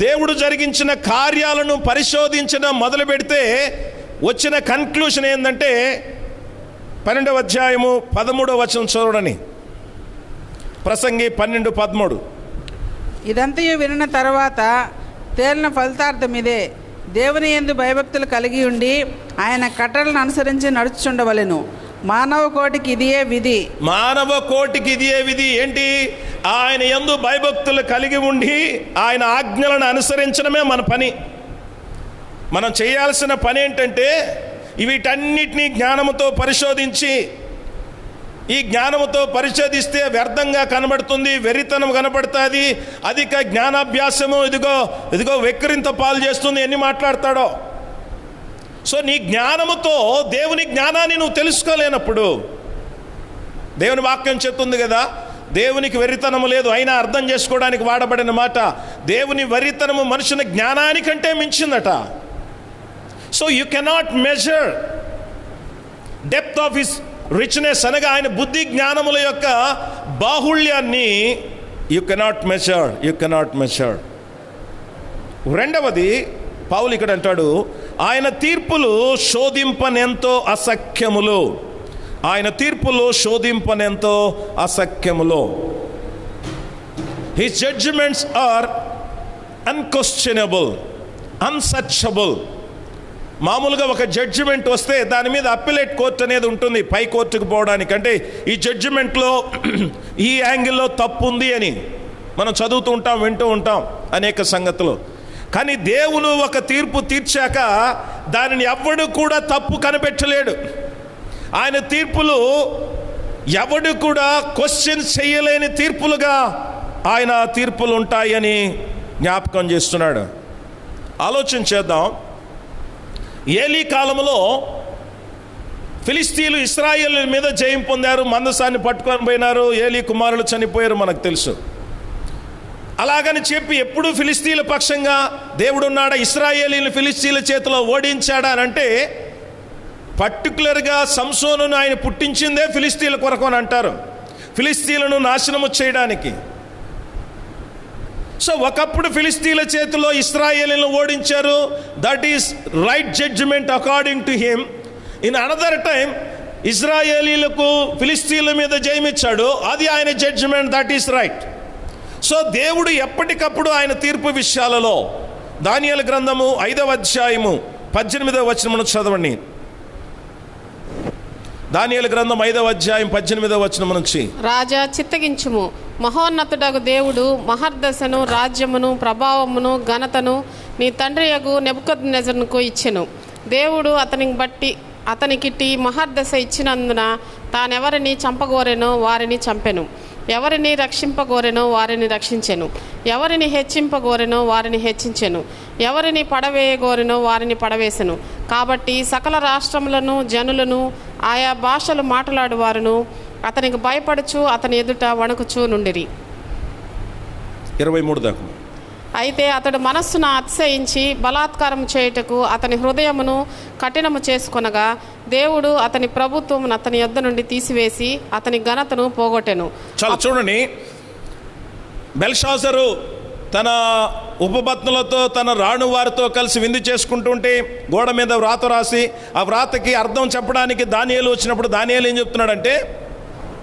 Speaker 1: దేవుడు జరిగించిన కార్యాలను పరిశోధించడం మొదలు పెడితే వచ్చిన కన్క్లూషన్ ఏంటంటే 12వ అధ్యాయము 13వ వచనం చూడని, ప్రసంగి 12:13.
Speaker 2: ఇదంతయు వినిన తర్వాత తేలిన ఫలితార్థం ఇదే, దేవుని యందు భయభక్తులు కలిగి ఉండి ఆయన కట్టడలను అనుసరించి నడుచుచుండవలెను. మానవ కోటికి ఇదియే విధి.
Speaker 1: మానవ కోటికి ఇదియే విధి ఏంటి? ఆయన యందు భయభక్తులు కలిగి ఉండి ఆయన ఆజ్ఞలను అనుసరించడమే మన పని. మనం చేయాల్సిన పని ఏంటంటే వీటన్నిటినీ జ్ఞానముతో పరిశోధించి, ఈ జ్ఞానముతో పరిశోధిస్తే వ్యర్థంగా కనబడుతుంది, వెర్రితనం కనబడుతుంది, అధిక జ్ఞానాభ్యాసము ఇదిగో వెక్కిరింత పాలు చేస్తుంది, ఎన్ని మాట్లాడతాడో. సో నీ జ్ఞానముతో దేవుని జ్ఞానాన్ని నువ్వు తెలుసుకోలేనప్పుడు, దేవుని వాక్యం చెప్తుంది కదా, దేవునికి వెర్రితనము లేదు, అయినా అర్థం చేసుకోవడానికి వాడబడిన మాట. దేవుని వెర్రితనము మనుషుని జ్ఞానానికంటే మించిందట. So you cannot measure depth of his richness అనగా ఆయన బుద్ధి జ్ఞానముల యొక్క బాహుళ్యాన్ని యు కెనాట్ మెజర్. రెండవది పౌలు ఇక్కడ అంటాడు, ఆయన తీర్పులు శోధింపనెంతో అసఖ్యములు. ఆయన తీర్పులు శోధింపనెంతో అసఖ్యములు. His judgements are unquestionable, unsearchable. మామూలుగా ఒక జడ్జిమెంట్ వస్తే దాని మీద అప్పిలేట్ కోర్టు అనేది ఉంటుంది, పై కోర్టుకు పోవడానికి. అంటే ఈ జడ్జిమెంట్లో ఈ యాంగిల్లో తప్పు ఉంది అని మనం చదువుతూ ఉంటాం, వింటూ ఉంటాం అనేక సంగతులు. కానీ దేవుడు ఒక తీర్పు తీర్చాక దానిని ఎవ్వడు కూడా తప్పు కనిపెట్టలేడు. ఆయన తీర్పులు ఎవడు కూడా క్వశ్చన్ చేయలేని తీర్పులుగా ఆయన తీర్పులు ఉంటాయని జ్ఞాపకం చేస్తున్నాడు. ఆలోచన చేద్దాం. ఏలీ కాలంలో ఫిలిస్తీన్లు ఇశ్రాయేలు మీద జయం పొందారు, మందసాన్ని పట్టుకొని పోయినారు, ఏలీ కుమారులు చనిపోయారు, మనకు తెలుసు. అలాగని చెప్పి ఎప్పుడు ఫిలిస్తీన్ల పక్షంగా దేవుడు ఉన్నాడా, ఇశ్రాయేలీలు ఫిలిస్తీన్ల చేతిలో ఓడించాడా అని అంటే, పర్టికులర్గా సంసోనును ఆయన పుట్టించిందే ఫిలిస్తీన్ల కొరకు అని అంటారు, ఫిలిస్తీన్లను నాశనము చేయడానికి. సో ఒకప్పుడు ఫిలిస్తీన్ల చేతిలో ఇశ్రాయేలీలను ఓడించారు. That is right judgement according to him. In another time ఇశ్రాయేలీలకు ఫిలిస్తీన్ల మీద జయమిచ్చాడు, అది ఆయన judgement, that is right. So దేవుడు ఎప్పటికప్పుడు ఆయన తీర్పు విషయాలలో, దానియేలు గ్రంథము 5వ అధ్యాయము 18వ వచనమును చదవండి. దానియేలు గ్రంథం 5వ అధ్యాయం 18వ వచనం నుంచి.
Speaker 6: రాజా చిత్తగించుము, మహోన్నతుడగు దేవుడు మహర్దశను, రాజ్యమును, ప్రభావమును, ఘనతను నీ తండ్రియగు నెబుకద్నెజరునకు ఇచ్చెను. దేవుడు అతనికిట్టి మహర్దశ ఇచ్చినందున తానెవరిని చంపగోరెనో వారిని చంపెను, ఎవరిని రక్షింపగోరెనో వారిని రక్షించెను, ఎవరిని హెచ్చింపగోరెనో వారిని హెచ్చించెను, ఎవరిని పడవేయగోరెనో వారిని పడవేసెను. కాబట్టి సకల రాష్ట్రములను, జనులను, ఆయా భాషలు మాట్లాడువారును అతనికి భయపడుచు అతని ఎదుట వణుకుచూ నుండిరి.
Speaker 1: 23 దాకా.
Speaker 6: అయితే అతడు మనస్సును అతిశయించి బలాత్కారం చేయుటకు అతని హృదయమును కఠినము చేసుకొనగా దేవుడు అతని ప్రభుత్వమును అతని యొద్ద నుండి తీసివేసి అతని ఘనతను పోగొట్టెను.
Speaker 1: చాలా చూడండి, బెల్షాజరు తన ఉపపత్నులతో, తన రాణు వారితో కలిసి విందు చేసుకుంటుంటే గోడ మీద వ్రాత రాసి, ఆ వ్రాతకి అర్థం చెప్పడానికి దానియేలు వచ్చినప్పుడు దానియేలు ఏం చెప్తున్నాడంటే,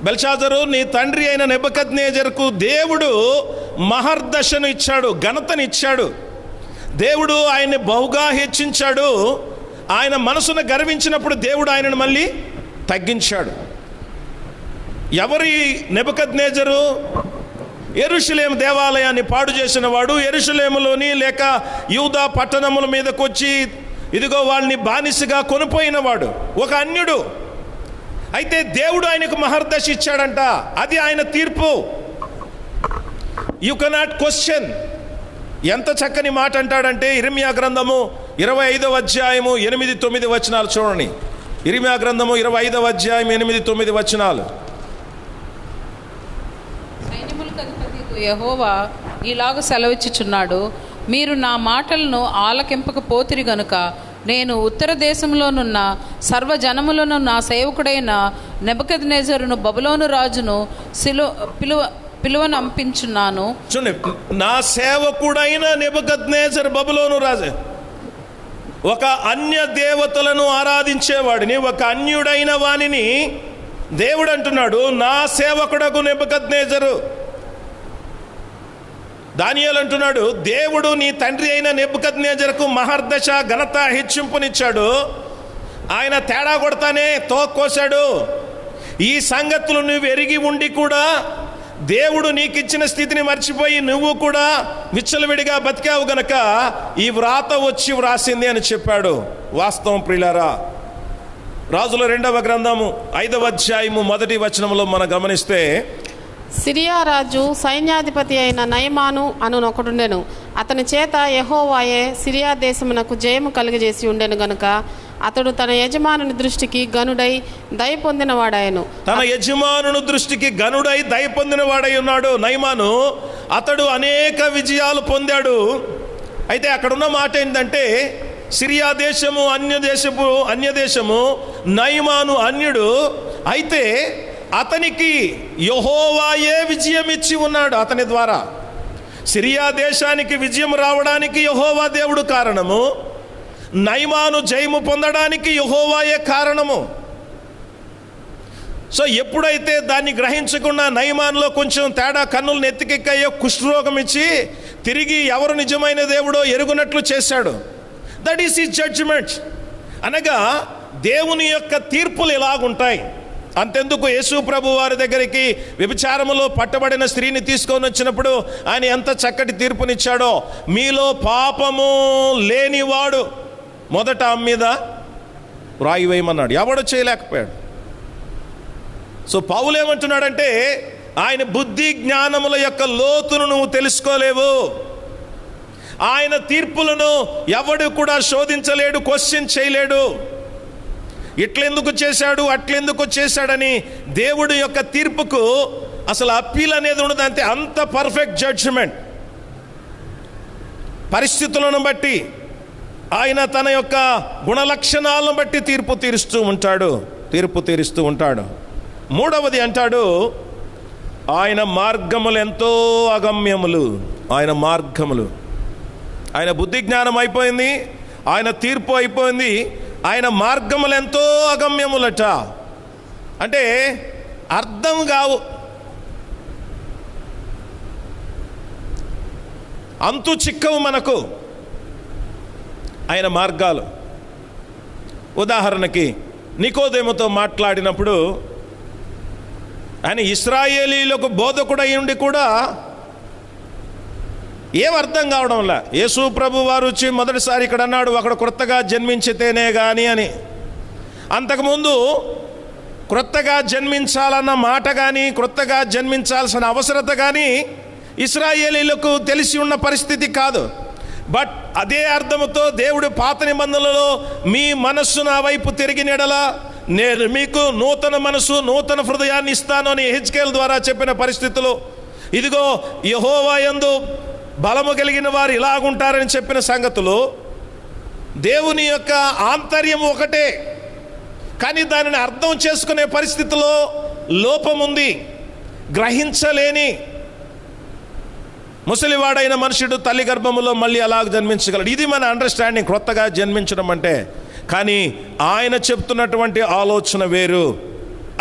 Speaker 1: బెల్షాజరు, నీ తండ్రి అయిన నెబుకద్నెజరుకు దేవుడు మహర్దశను ఇచ్చాడు, ఘనతను ఇచ్చాడు. దేవుడు ఆయన్ని బహుగా హెచ్చించాడు. ఆయన మనసును గర్వించినప్పుడు దేవుడు ఆయనను మళ్ళీ తగ్గించాడు. ఎవరి నెబుకద్నెజరు? యెరూషలేము దేవాలయాన్ని పాడు చేసిన వాడు. యెరూషలేములోని లేక యూదా పట్టణముల మీదకి వచ్చి ఇదిగో వాళ్ళని బానిసగా కొనిపోయిన వాడు, ఒక అన్యుడు. అయితే దేవుడు ఆయనకు మహర్దశ ఇచ్చాడంట, అది ఆయన తీర్పు. You cannot question. ఎంత చక్కని మాట అంటాడంటే, ఇర్మియా గ్రంథము 25వ అధ్యాయము 8-9 వచనాలు చూడండి. ఇర్మియా గ్రంథము 25వ అధ్యాయం 8-9 వచనాలు.
Speaker 7: సైన్యములకు అధిపతి యెహోవా ఇలాగ సెలవిచ్చుచున్నాడు, మీరు నా మాటలను ఆలకింపకపోతిరి గనుక నేను ఉత్తర దేశంలోనున్న సర్వజనములను నా సేవకుడైన నెబుకద్నెజరును బబులోను రాజును పిలువనంపించున్నాను.
Speaker 1: చూడండి, నా సేవకుడైన నెబుకద్నెజరు బబులోను రాజు, ఒక అన్య దేవతలను ఆరాధించేవాడిని, ఒక అన్యుడైన వానిని దేవుడు అంటున్నాడు, నా సేవకుడకు నెబుకద్నెజరు. దానియేలు అంటున్నాడు, దేవుడు నీ తండ్రి అయిన నెబుకద్నెజరుకు మహర్దశ, ఘనత, హెచ్చింపునిచ్చాడు. ఆయన తేడా కొడతానే తోక్కోశాడు. ఈ సంగతులు నువ్వు ఎరిగి ఉండి కూడా దేవుడు నీకిచ్చిన స్థితిని మర్చిపోయి నువ్వు కూడా విచ్చలవిడిగా బతికావు గనక ఈ వ్రాత వచ్చి వ్రాసింది అని చెప్పాడు. వాస్తవం ప్రియులారా, రాజుల 2వ గ్రంథము 5వ అధ్యాయము 1వ వచనంలో మనం గమనిస్తే,
Speaker 6: సిరియా రాజు సైన్యాధిపతి అయిన నయమాను అనునొకడుండెను. అతని చేత యెహోవాయే సిరియా దేశమునకు జయము కలుగజేసి ఉండెను గనుక అతడు తన యజమానుని దృష్టికి గనుడై దయ పొందినవాడాయను.
Speaker 1: తన యజమానుని దృష్టికి గనుడై దయ పొందినవాడై ఉన్నాడు నయమాను. అతడు అనేక విజయాలు పొందాడు. అయితే అక్కడున్న మాట ఏంటంటే, సిరియా దేశము అన్య దేశము, నయమాను అన్యుడు. అయితే అతనికి యెహోవాయే విజయం ఇచ్చి ఉన్నాడు. అతని ద్వారా సిరియా దేశానికి విజయం రావడానికి యెహోవా దేవుడు కారణము, నయమాను జయము పొందడానికి యెహోవాయే కారణము. సో ఎప్పుడైతే దాన్ని గ్రహించకుండా నయమాన్లో కొంచెం తేడా, కన్నులు నెత్తికెక్కాయో, కుష్ఠరోగం ఇచ్చి తిరిగి ఎవరు నిజమైన దేవుడో ఎరుగునట్లు చేశాడు. That is his judgement. అనగా దేవుని యొక్క తీర్పులు ఇలాగుంటాయి. అంతెందుకు, యేసు ప్రభు వారి దగ్గరికి వ్యభిచారములో పట్టబడిన స్త్రీని తీసుకొని వచ్చినప్పుడు ఆయన ఎంత చక్కటి తీర్పునిచ్చాడో, మీలో పాపము లేనివాడు మొదట ఆమె మీద రాయి వేయమన్నాడు. ఎవడో చేయలేకపోయాడు. సో పౌలు ఏమంటున్నాడంటే, ఆయన బుద్ధి జ్ఞానముల యొక్క లోతును నువ్వు తెలుసుకోలేవు, ఆయన తీర్పులను ఎవడు కూడా శోధించలేడు, క్వశ్చన్ చేయలేడు. ఇట్లెందుకు చేశాడు, అట్లెందుకు చేశాడని దేవుడి యొక్క తీర్పుకు అసలు అప్పీల్ అనేది ఉండదు. అంతే, అంత పర్ఫెక్ట్ జడ్జిమెంట్. పరిస్థితులను బట్టి, ఆయన తన యొక్క గుణలక్షణాలను బట్టి తీర్పు తీరుస్తూ ఉంటాడు. మూడవది అంటాడు, ఆయన మార్గములు ఎంతో అగమ్యములు. ఆయన మార్గములు, ఆయన బుద్ధి జ్ఞానం అయిపోయింది, ఆయన తీర్పు అయిపోయింది, ఆయన మార్గములు ఎంతో అగమ్యములట. అంటే అర్థం కావు, అంతు చిక్కవు మనకు ఆయన మార్గాలు. ఉదాహరణకి నికోదేముతో మాట్లాడినప్పుడు ఆయన ఇశ్రాయేలీలకు బోధకుడై ఉండి కూడా ఏం అర్థం కావడంలా. యేసు ప్రభు వారు వచ్చి మొదటిసారి ఇక్కడ అన్నాడు, అక్కడ క్రొత్తగా జన్మించితేనే కానీ అని. అంతకుముందు క్రొత్తగా జన్మించాలన్న మాట కానీ, క్రొత్తగా జన్మించాల్సిన అవసరత కానీ ఇశ్రాయేలీలకు తెలిసి ఉన్న పరిస్థితి కాదు. బట్ అదే అర్థముతో దేవుడు పాత నిబంధనలలో మీ మనస్సు నా వైపు తిరిగినెడలా నేను మీకు నూతన మనసు, నూతన హృదయాన్ని ఇస్తాను అని యెహెజ్కేలు ద్వారా చెప్పిన పరిస్థితులు, ఇదిగో యెహోవా యందు బలము కలిగిన వారు ఇలాగుంటారని చెప్పిన సంగతులు, దేవుని యొక్క ఆంతర్యం ఒకటే, కానీ దానిని అర్థం చేసుకునే పరిస్థితిలో లోపం ఉంది. గ్రహించలేని ముసలివాడైన మనుషుడు తల్లి గర్భములో మళ్ళీ అలాగ జన్మించగలడు. ఇది మన అండర్స్టాండింగ్, క్రొత్తగా జన్మించడం అంటే. కానీ ఆయన చెప్తున్నటువంటి ఆలోచన వేరు,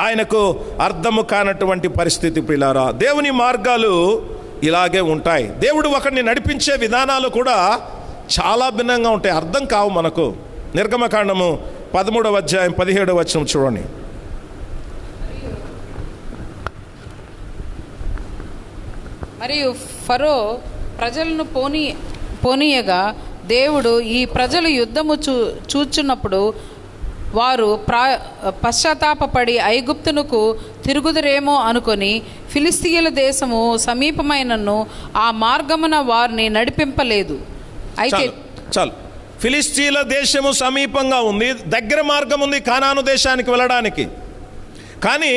Speaker 1: ఆయనకు అర్థము కానటువంటి పరిస్థితి. ప్రియులారా, దేవుని మార్గాలు ఇలాగే ఉంటాయి. దేవుడు ఒకరిని నడిపించే విధానాలు కూడా చాలా భిన్నంగా ఉంటాయి, అర్థం కావు మనకు. నిర్గమకాండము 13వ అధ్యాయం 17వ వచనం చూడండి.
Speaker 7: మరియు ఫరో ప్రజలను పోనీయగా దేవుడు ఈ ప్రజలు యుద్ధము చూచున్నప్పుడు వారు పశ్చాత్తాపపడి ఐగుప్తునకు తిరుగుదురేమో అనుకొని ఫిలిస్తీయుల దేశము సమీపమైనను ఆ మార్గమున వారిని నడిపింపలేదు. అయితే
Speaker 1: చాలు, ఫిలిస్తీయుల దేశము సమీపంగా ఉంది, దగ్గర మార్గం ఉంది కానాను దేశానికి వెళ్ళడానికి. కానీ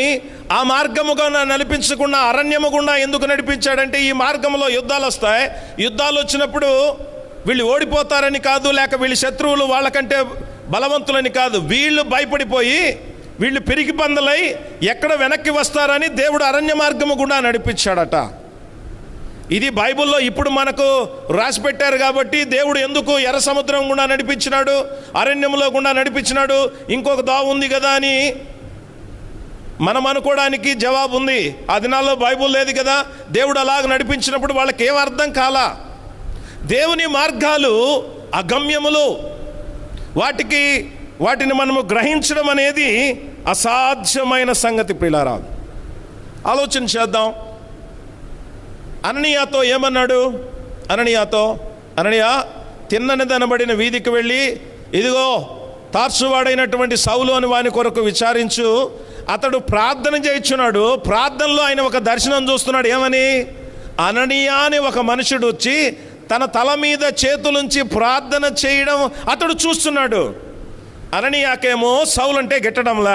Speaker 1: ఆ మార్గము గుండా నడిపించకుండా అరణ్యము గుండా ఎందుకు నడిపించాడంటే, ఈ మార్గంలో యుద్ధాలు వస్తాయి, యుద్ధాలు వచ్చినప్పుడు వీళ్ళు ఓడిపోతారని కాదు, లేక వీళ్ళ శత్రువులు వాళ్ళకంటే బలవంతులని కాదు, వీళ్ళు భయపడిపోయి వీళ్ళు పిరికి పందలై ఎక్కడ వెనక్కి వస్తారని దేవుడు అరణ్య మార్గము గుండా నడిపించాడట. ఇది బైబిల్లో ఇప్పుడు మనకు రాసి పెట్టారు కాబట్టి దేవుడు ఎందుకు ఎర్ర సముద్రం గుండా నడిపించినాడు, అరణ్యంలో గుండా నడిపించినాడు, ఇంకొక దావ ఉంది కదా అని మనం అనుకోవడానికి జవాబు ఉంది. ఆ దినాల్లో బైబిల్ లేదు కదా, దేవుడు అలాగ నడిపించినప్పుడు వాళ్ళకి ఏం అర్థం కాలా. దేవుని మార్గాలు అగమ్యములు, వాటిని మనము గ్రహించడం అనేది అసాధ్యమైన సంగతి. ప్రియులారా, ఆలోచన చేద్దాం. అననీయాతో ఏమన్నాడు? అననీయా తిన్ననిదనబడిన వీధికి వెళ్ళి, ఇదిగో తార్సువాడైనటువంటి సౌలు అని వాని కొరకు విచారించు. అతడు ప్రార్థన చేయించున్నాడు. ప్రార్థనలో ఆయన ఒక దర్శనం చూస్తున్నాడు. ఏమని? అననీయా అని ఒక మనుషుడు వచ్చి తన తల మీద చేతులుంచి ప్రార్థన చేయడం అతడు చూస్తున్నాడు. అననీయాకేమో సౌలు అంటే గిట్టడంలా,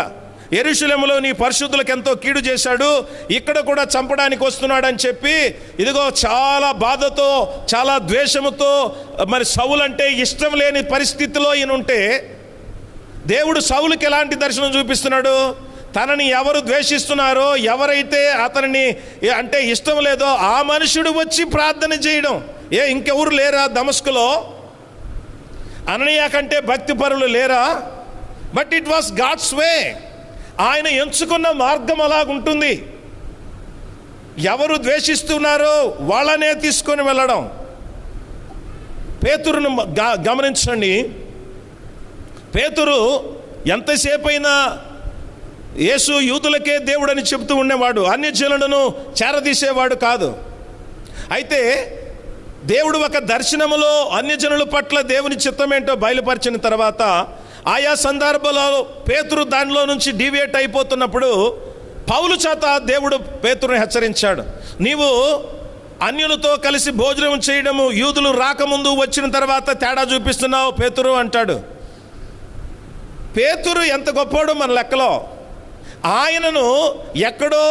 Speaker 1: యెరూషలేములో నీ పరిశుద్ధులకు ఎంతో కీడు చేశాడు, ఇక్కడ కూడా చంపడానికి వస్తున్నాడని చెప్పి, ఇదిగో చాలా బాధతో, చాలా ద్వేషముతో, మరి సౌలు అంటే ఇష్టం లేని పరిస్థితిలో ఈయన ఉంటే, దేవుడు సౌలుకి ఎలాంటి దర్శనం చూపిస్తున్నాడు? తనని ఎవరు ద్వేషిస్తున్నారో, ఎవరైతే అతనిని అంటే ఇష్టం లేదో ఆ మనుషుడు వచ్చి ప్రార్థన చేయడం. ఇంకెవరు లేరా దమస్కులో? అననీయ కంటే భక్తిపరులు లేరా? But it was God's way. ఆయన ఎంచుకున్న మార్గం అలాగుంటుంది. ఎవరు ద్వేషిస్తున్నారో వాళ్ళనే తీసుకొని వెళ్ళడం. పేతురును గమనించండి. పేతురు ఎంతసేపు అయినా యేసు యూదులకే దేవుడని చెబుతూ ఉండేవాడు, అన్యజనులను చేరదీసేవాడు కాదు. అయితే దేవుడు ఒక దర్శనములో అన్యజనుల పట్ల దేవుని చిత్తమేంటో బయలుపరిచిన తర్వాత ఆయా సందర్భాలలో పేతురు దానిలో నుంచి డీవియేట్ అయిపోతున్నప్పుడు పౌలు చేత దేవుడు పేతురుని హెచ్చరించాడు. నీవు అన్యులతో కలిసి భోజనం చేయడము యూదులు రాకముందు వచ్చిన తర్వాత తేడా చూపిస్తున్నావు పేతురు అంటాడు. పేతురు ఎంత గొప్పోడు మన లెక్కలో. ఆయనను ఎక్కడో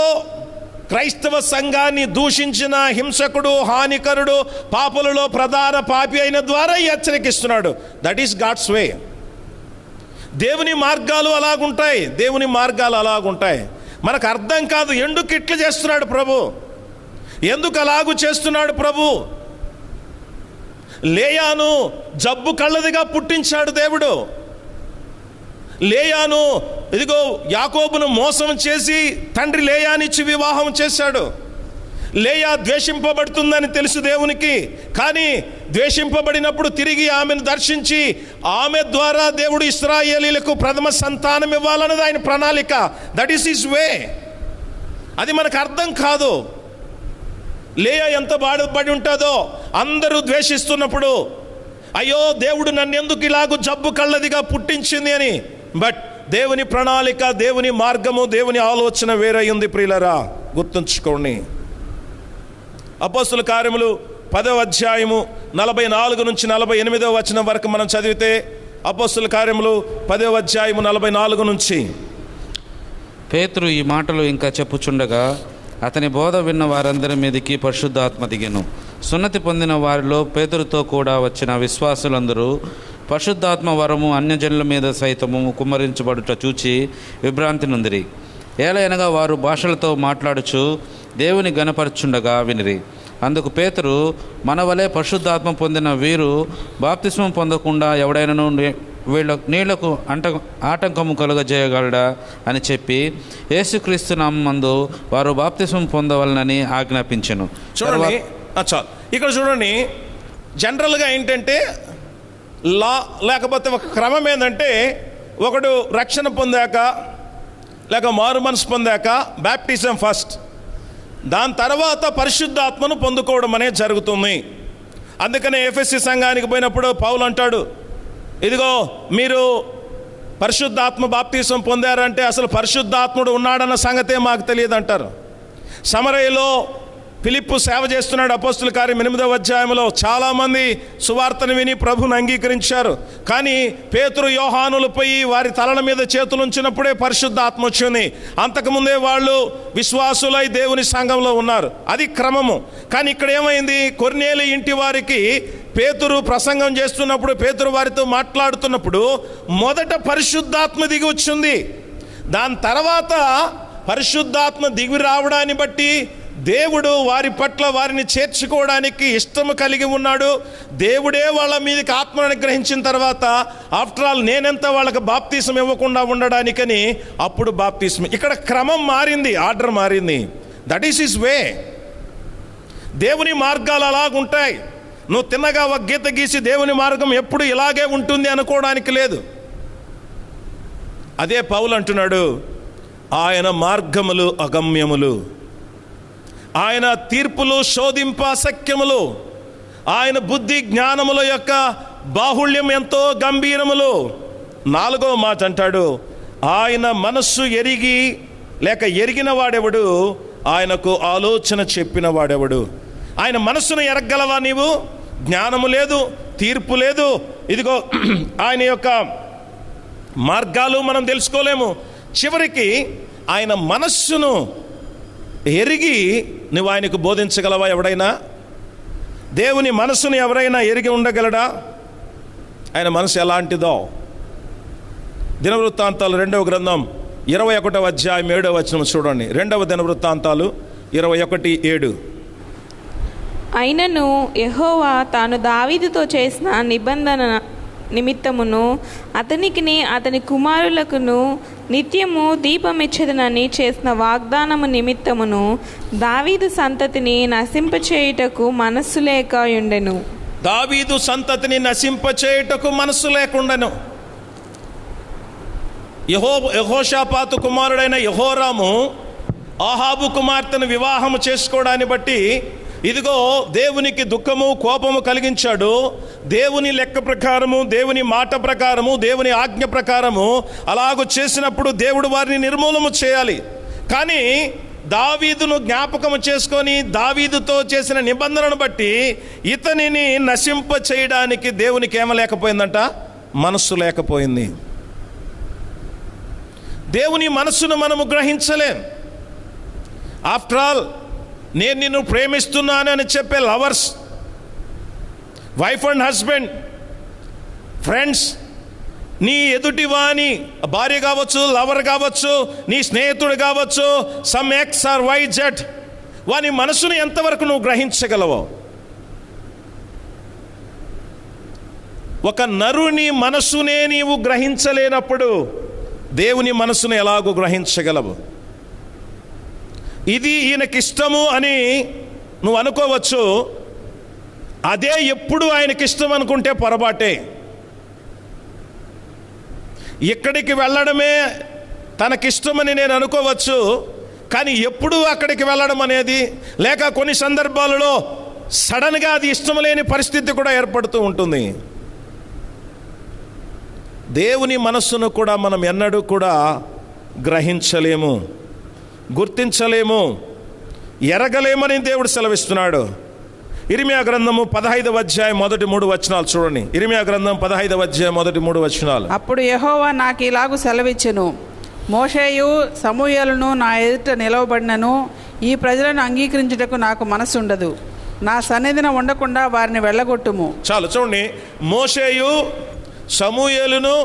Speaker 1: క్రైస్తవ సంఘాన్ని దూషించిన హింసకుడు, హానికరుడు, పాపులలో ప్రధాన పాపి అయిన ద్వారా హెచ్చరికిస్తున్నాడు. That is God's way. దేవుని మార్గాలు అలాగుంటాయి. దేవుని మార్గాలు అలాగుంటాయి. మనకు అర్థం కాదు ఎందుకు ఇట్లా చేస్తున్నాడు ప్రభు, ఎందుకు అలాగూ చేస్తున్నాడు ప్రభు. లేయాను జబ్బు కళ్ళదిగా పుట్టించాడు దేవుడు. లేయాను ఇదిగో యాకోబును మోసం చేసి తండ్రి లేయానిచ్చి వివాహం చేశాడు. లేయా ద్వేషింపబడుతుందని తెలుసు దేవునికి. కానీ ద్వేషింపబడినప్పుడు తిరిగి ఆమెను దర్శించి ఆమె ద్వారా దేవుడు ఇశ్రాయేలీలకు ప్రథమ సంతానం ఇవ్వాలన్నది ఆయన ప్రణాళిక. That is his way. అది మనకు అర్థం కాదు. లేయా ఎంత బాధపడి ఉంటుందో అందరూ ద్వేషిస్తున్నప్పుడు, అయ్యో దేవుడు నన్ను ఎందుకు ఇలాగూ జబ్బు కళ్ళదిగా పుట్టించింది అని. బట్ దేవుని ప్రణాళిక, దేవుని మార్గము, దేవుని ఆలోచన వేరై ఉంది ప్రియులరా, గుర్తుంచుకోండి. అపోస్తుల కార్యములు 10వ అధ్యాయము 44 నుంచి 48వ వచనం వరకు మనం చదివితే, అపోస్తుల కార్యములు 10వ అధ్యాయము 44 నుంచి.
Speaker 3: పేతురు ఈ మాటలు ఇంకా చెప్పుచుండగా అతని బోధ విన్న వారందరి మీదకి పరిశుద్ధాత్మ దిగెను. సున్నతి పొందిన వారిలో పేతురుతో కూడా వచ్చిన విశ్వాసులందరూ పరిశుద్ధాత్మ వరము అన్యజనుల మీద సైతము కుమ్మరించబడుట చూచి విభ్రాంతి నొందిరి. ఏలయనగా వారు భాషలతో మాట్లాడుచు దేవుని గణపరచుండగా వినిరి. అందుకు పేతురు, మన వలె పరిశుద్ధాత్మ పొందిన వీరు బాప్తిస్మం పొందకుండా ఎవడైనను వీళ్ళ నీళ్లకు ఆటంకము కలుగజేయగలడా అని చెప్పి యేసుక్రీస్తు నామమందు వారు బాప్తిస్మం పొందవలనని ఆజ్ఞాపించెను.
Speaker 1: చూడండి, ఇక్కడ చూడండి, జనరల్గా ఏంటంటే లా లేకపోతే ఒక క్రమం ఏంటంటే, ఒకడు రక్షణ పొందాక లేక మారు మనసు పొందాక బ్యాప్టిజం ఫస్ట్, దాని తర్వాత పరిశుద్ధాత్మను పొందుకోవడం అనేది జరుగుతుంది. అందుకనే ఎఫెసీ సంఘానికి పోయినప్పుడు పౌలు అంటాడు, ఇదిగో మీరు పరిశుద్ధాత్మ బాప్తిసం పొందారంటే అసలు పరిశుద్ధాత్ముడు ఉన్నాడన్న సంగతే మాకు తెలియదు అంటారు. సమరయలో ఫిలిప్పు సేవ చేస్తున్నాడు. అపోస్తుల కార్యం 8వ అధ్యాయంలో చాలామంది సువార్తను విని ప్రభుని అంగీకరించారు. కానీ పేతురు యోహానులు పోయి వారి తలల మీద చేతులు ఉంచినప్పుడే పరిశుద్ధాత్మ వచ్చింది. అంతకుముందే వాళ్ళు విశ్వాసులై దేవుని సంఘంలో ఉన్నారు. అది క్రమము. కానీ ఇక్కడ ఏమైంది, కొర్నేలి ఇంటి వారికి పేతురు ప్రసంగం చేస్తున్నప్పుడు, పేతురు వారితో మాట్లాడుతున్నప్పుడు మొదట పరిశుద్ధాత్మ దిగి వచ్చింది. దాని తర్వాత పరిశుద్ధాత్మ దిగి రావడాన్ని బట్టి దేవుడు వారి పట్ల వారిని చేర్చుకోవడానికి ఇష్టము కలిగి ఉన్నాడు. దేవుడే వాళ్ళ మీదకి ఆత్మను అనుగ్రహించిన తర్వాత ఆఫ్టర్ ఆల్ నేనెంత వాళ్ళకి బాప్తీసం ఇవ్వకుండా ఉండడానికని అప్పుడు బాప్తీసం. ఇక్కడ క్రమం మారింది, ఆర్డర్ మారింది. That is his way. దేవుని మార్గాలు అలాగుంటాయి. నువ్వు తిన్నగా ఒక గీత గీసి దేవుని మార్గం ఎప్పుడు ఇలాగే ఉంటుంది అనుకోవడానికి లేదు. అదే పౌలు అంటున్నాడు, ఆయన మార్గములు అగమ్యములు, ఆయన తీర్పులు శోధింప అసఖ్యములు, ఆయన బుద్ధి జ్ఞానముల యొక్క బాహుళ్యం ఎంతో గంభీరములు. 4వ మాట అంటాడు, ఆయన మనస్సు ఎరిగి లేక ఎరిగిన వాడెవడు, ఆయనకు ఆలోచన చెప్పిన వాడెవడు. ఆయన మనస్సును ఎరగలవా నీవు? జ్ఞానము లేదు, తీర్పు లేదు. ఇదిగో ఆయన యొక్క మార్గాలు మనం తెలుసుకోలేము. చివరికి ఆయన మనస్సును ఎరిగి నువ్వు ఆయనకు బోధించగలవా? ఎవడైనా దేవుని మనసును ఎవరైనా ఎరిగి ఉండగలడా? ఆయన మనసు ఎలాంటిదో దినవృత్తాంతాలు 2వ గ్రంథం 21వ అధ్యాయం 7వ వచనం చూడండి. 2వ దినవృత్తాంతాలు 21:7.
Speaker 8: అయినను యెహోవా తాను దావీదుతో చేసిన నిబంధన నిమిత్తమును అతనికిని అతని కుమారులకును నిత్యము దీపమిచ్చెదనని చేసిన వాగ్దానము నిమిత్తమును దావీదు సంతతిని నశింపచేయుటకు మనస్సు లేక ఉండెను.
Speaker 1: దావీదు సంతతిని నశింపచేయుటకు మనస్సు లేకుండాను. యెహోషాపాతు కుమారుడైన యెహోరాము ఆహాబు కుమార్తెను వివాహము చేసుకోవడాన్ని బట్టి ఇదిగో దేవునికి దుఃఖము కోపము కలిగించాడు. దేవుని లెక్క ప్రకారము, దేవుని మాట ప్రకారము, దేవుని ఆజ్ఞ ప్రకారము అలాగూ చేసినప్పుడు దేవుడు వారిని నిర్మూలము చేయాలి. కానీ దావీదును జ్ఞాపకము చేసుకొని దావీదుతో చేసిన నిబంధనను బట్టి ఇతనిని నశింప చేయడానికి దేవునికి ఏమలేకపోయిందంట? మనస్సు లేకపోయింది. దేవుని మనస్సును మనము గ్రహించలేం. ఆఫ్టర్ ఆల్ నేను నిన్ను ప్రేమిస్తున్నాను అని చెప్పే lovers, wife and husband, friends, నీ ఎదుటి వాని భార్య కావచ్చు, లవర్ కావచ్చు, నీ స్నేహితుడు కావచ్చు, సమ్ ఎక్స్ ఆర్ వై జెడ్, వాని మనసును ఎంతవరకు నువ్వు గ్రహించగలవో? ఒక నరుని మనస్సునే నీవు గ్రహించలేనప్పుడు దేవుని మనస్సును ఎలాగూ గ్రహించగలవు? ఇది ఈయనకిష్టము అని నువ్వు అనుకోవచ్చు. అదే ఎప్పుడు ఆయనకిష్టం అనుకుంటే పొరపాటే. ఇక్కడికి వెళ్ళడమే తనకిష్టమని నేను అనుకోవచ్చు, కానీ ఎప్పుడు అక్కడికి వెళ్ళడం అనేది, లేక కొన్ని సందర్భాలలో సడన్గా అది ఇష్టం లేని పరిస్థితి కూడా ఏర్పడుతూ ఉంటుంది. దేవుని మనస్సును కూడా మనం ఎన్నడూ కూడా గ్రహించలేము, గుర్తించలేము, ఎరగలేమని దేవుడు సెలవిస్తున్నాడు. ఇర్మియా గ్రంథము 15వ అధ్యాయం మొదటి 3 వచనాలు చూడండి. ఇర్మియా గ్రంథం 15వ అధ్యాయం మొదటి 3 వచనాలు.
Speaker 2: అప్పుడు యెహోవా నాకు ఇలాగు సెలవిచ్చెను, మోషేయు సమూయేలును నా ఎదుట నిలవబడినను ఈ ప్రజలను అంగీకరించుటకు నాకు మనసు ఉండదు. నా సన్నిధిన ఉండకుండా వారిని వెళ్ళగొట్టుము.
Speaker 1: చాలు చూడండి. మోషేయు సమూయేలును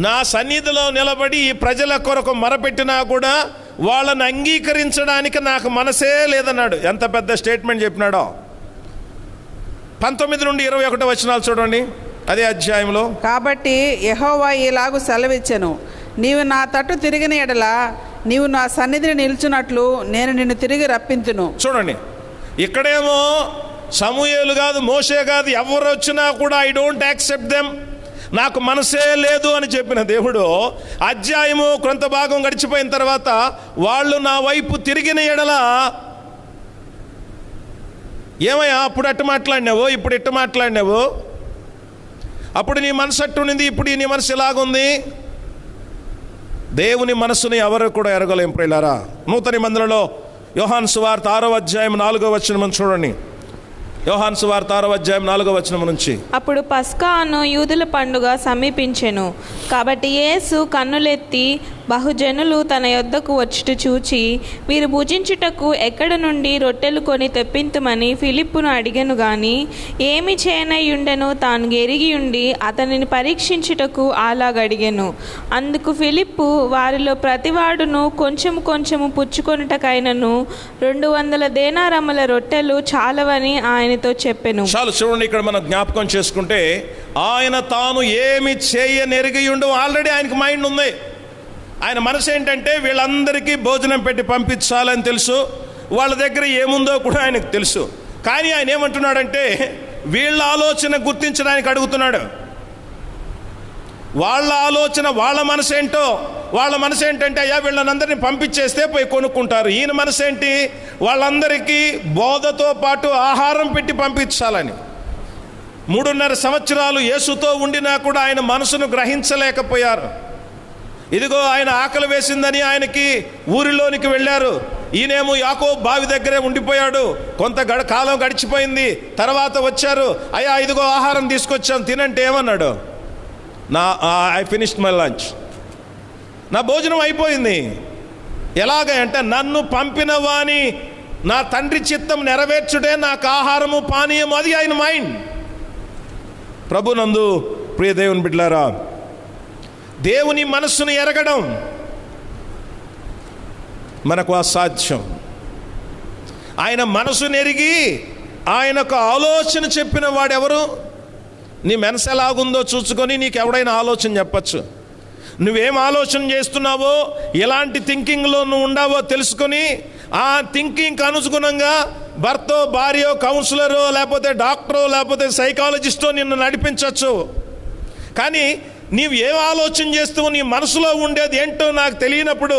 Speaker 1: నా సన్నిధిలో నిలబడి ఈ ప్రజల కొరకు మొరపెట్టినా కూడా వాళ్ళని అంగీకరించడానికి నాకు మనసే లేదన్నాడు. ఎంత పెద్ద స్టేట్మెంట్ చెప్పినాడో. 19 నుండి 21 వచనాలు చూడండి అదే అధ్యాయంలో.
Speaker 2: కాబట్టి యెహోవా ఇలాగు సెలవిచ్చెను, నీవు నా తట్టు తిరిగిన ఎడల నీవు నా సన్నిధిని నిల్చున్నట్లు నేను నిన్ను తిరిగి రప్పింతును.
Speaker 1: చూడండి, ఇక్కడేమో సమూయేలు కాదు, మోషే కాదు, ఎవరు వచ్చినా కూడా ఐ డోంట్ యాక్సెప్ట్ దెమ్, నాకు మనసే లేదు అని చెప్పిన దేవుడు అధ్యాయము కొంత భాగం గడిచిపోయిన తర్వాత వాళ్ళు నా వైపు తిరిగిన ఎడల, ఏమయ్యా అప్పుడు అట్టు మాట్లాడినావు, ఇప్పుడు ఇట్టు మాట్లాడినావు, అప్పుడు నీ మనసు అట్టునింది, ఇప్పుడు నీ మనసు ఎలాగుంది? దేవుని మనసుని ఎవరు కూడా ఎరగలేం ప్రియులారా. నూతన నిబంధనలో యోహాను సువార్త 6వ అధ్యాయం 4వ వచనం చూడండి. యోహాను సువార్త 6వ అధ్యాయం 4వ వచనం నుంచి.
Speaker 8: అప్పుడు పస్కా అను యూదుల పండుగ సమీపించెను. కాబట్టి యేసు కన్నులెత్తి బహుజనులు తన యొద్దకు వచ్చుట చూచి, వీరు భుజించుటకు ఎక్కడ నుండి రొట్టెలు కొని తెప్పింతుమని ఫిలిప్పును అడిగెను గాని ఏమి చేయనయ్యుండెను తాను ఎరిగి ఉండి అతనిని పరీక్షించుటకు అలాగడిగెను. అందుకు ఫిలిప్పు, వారిలో ప్రతివాడును కొంచెము కొంచెము పుచ్చుకొనుటకైనను 200 దేనారముల రొట్టెలు చాలవని ఆయనతో చెప్పెను.
Speaker 1: చాలు చూడండి, ఇక్కడ మనం జ్ఞాపకం చేసుకుంటే ఆయన తాను ఏమి చేయనెరిగియుండు. ఆల్రెడీ ఆయనకు మైండ్ ఉంది. ఆయన మనసు ఏంటంటే వీళ్ళందరికీ భోజనం పెట్టి పంపించాలని తెలుసు, వాళ్ళ దగ్గర ఏముందో కూడా ఆయనకు తెలుసు. కానీ ఆయన ఏమంటున్నాడంటే వీళ్ళ ఆలోచన గుర్తించడానికి అడుగుతున్నాడు. వాళ్ళ ఆలోచన, వాళ్ళ మనసు ఏంటో, వాళ్ళ మనసు ఏంటంటే అయ్యా వీళ్ళనందరినీ పంపించేస్తే పోయి కొనుక్కుంటారు. ఈయన మనసు ఏంటి? వాళ్ళందరికీ బోధతో పాటు ఆహారం పెట్టి పంపించాలని. 3.5 సంవత్సరాలు యేసుతో ఉండినా కూడా ఆయన మనసును గ్రహించలేకపోయారు. ఇదిగో ఆయన ఆకలి వేసిందని ఆయనకి ఊరిలోనికి వెళ్ళారు. ఈయనేమో యాకోబు బావి దగ్గరే ఉండిపోయాడు. కొంత కాలం గడిచిపోయింది. తర్వాత వచ్చారు, అయ్యా ఇదిగో ఆహారం తీసుకొచ్చాం తినంటే ఏమన్నాడు? ఐ ఫినిష్డ్ మై లంచ్, నా భోజనం అయిపోయింది. ఎలాగ అంటే నన్ను పంపిన వాని నా తండ్రి చిత్తం నెరవేర్చుటే నాకు ఆహారము పానీయం. అది ఆయన మైండ్. ప్రభునందు ప్రియ దేవుని బిడ్డలారా, దేవుని మనస్సును ఎరగడం, మనకు అసాధ్యం. ఆయన మనసు నెరిగి ఆయనకు ఆలోచన చెప్పిన వాడెవరు? నీ మనసు ఎలాగుందో చూసుకొని నీకు ఎవడైనా ఆలోచన చెప్పచ్చు. నువ్వేం ఆలోచన చేస్తున్నావో, ఎలాంటి థింకింగ్లో నువ్వు ఉండావో తెలుసుకొని ఆ థింకింగ్కి అనుగుణంగా భర్తో భార్యో కౌన్సిలరో లేకపోతే డాక్టరో లేకపోతే సైకాలజిస్టో నిన్ను నడిపించవచ్చు. కానీ నీవు ఏం ఆలోచన చేస్తావు, నీ మనసులో ఉండేది ఏంటో నాకు తెలియనప్పుడు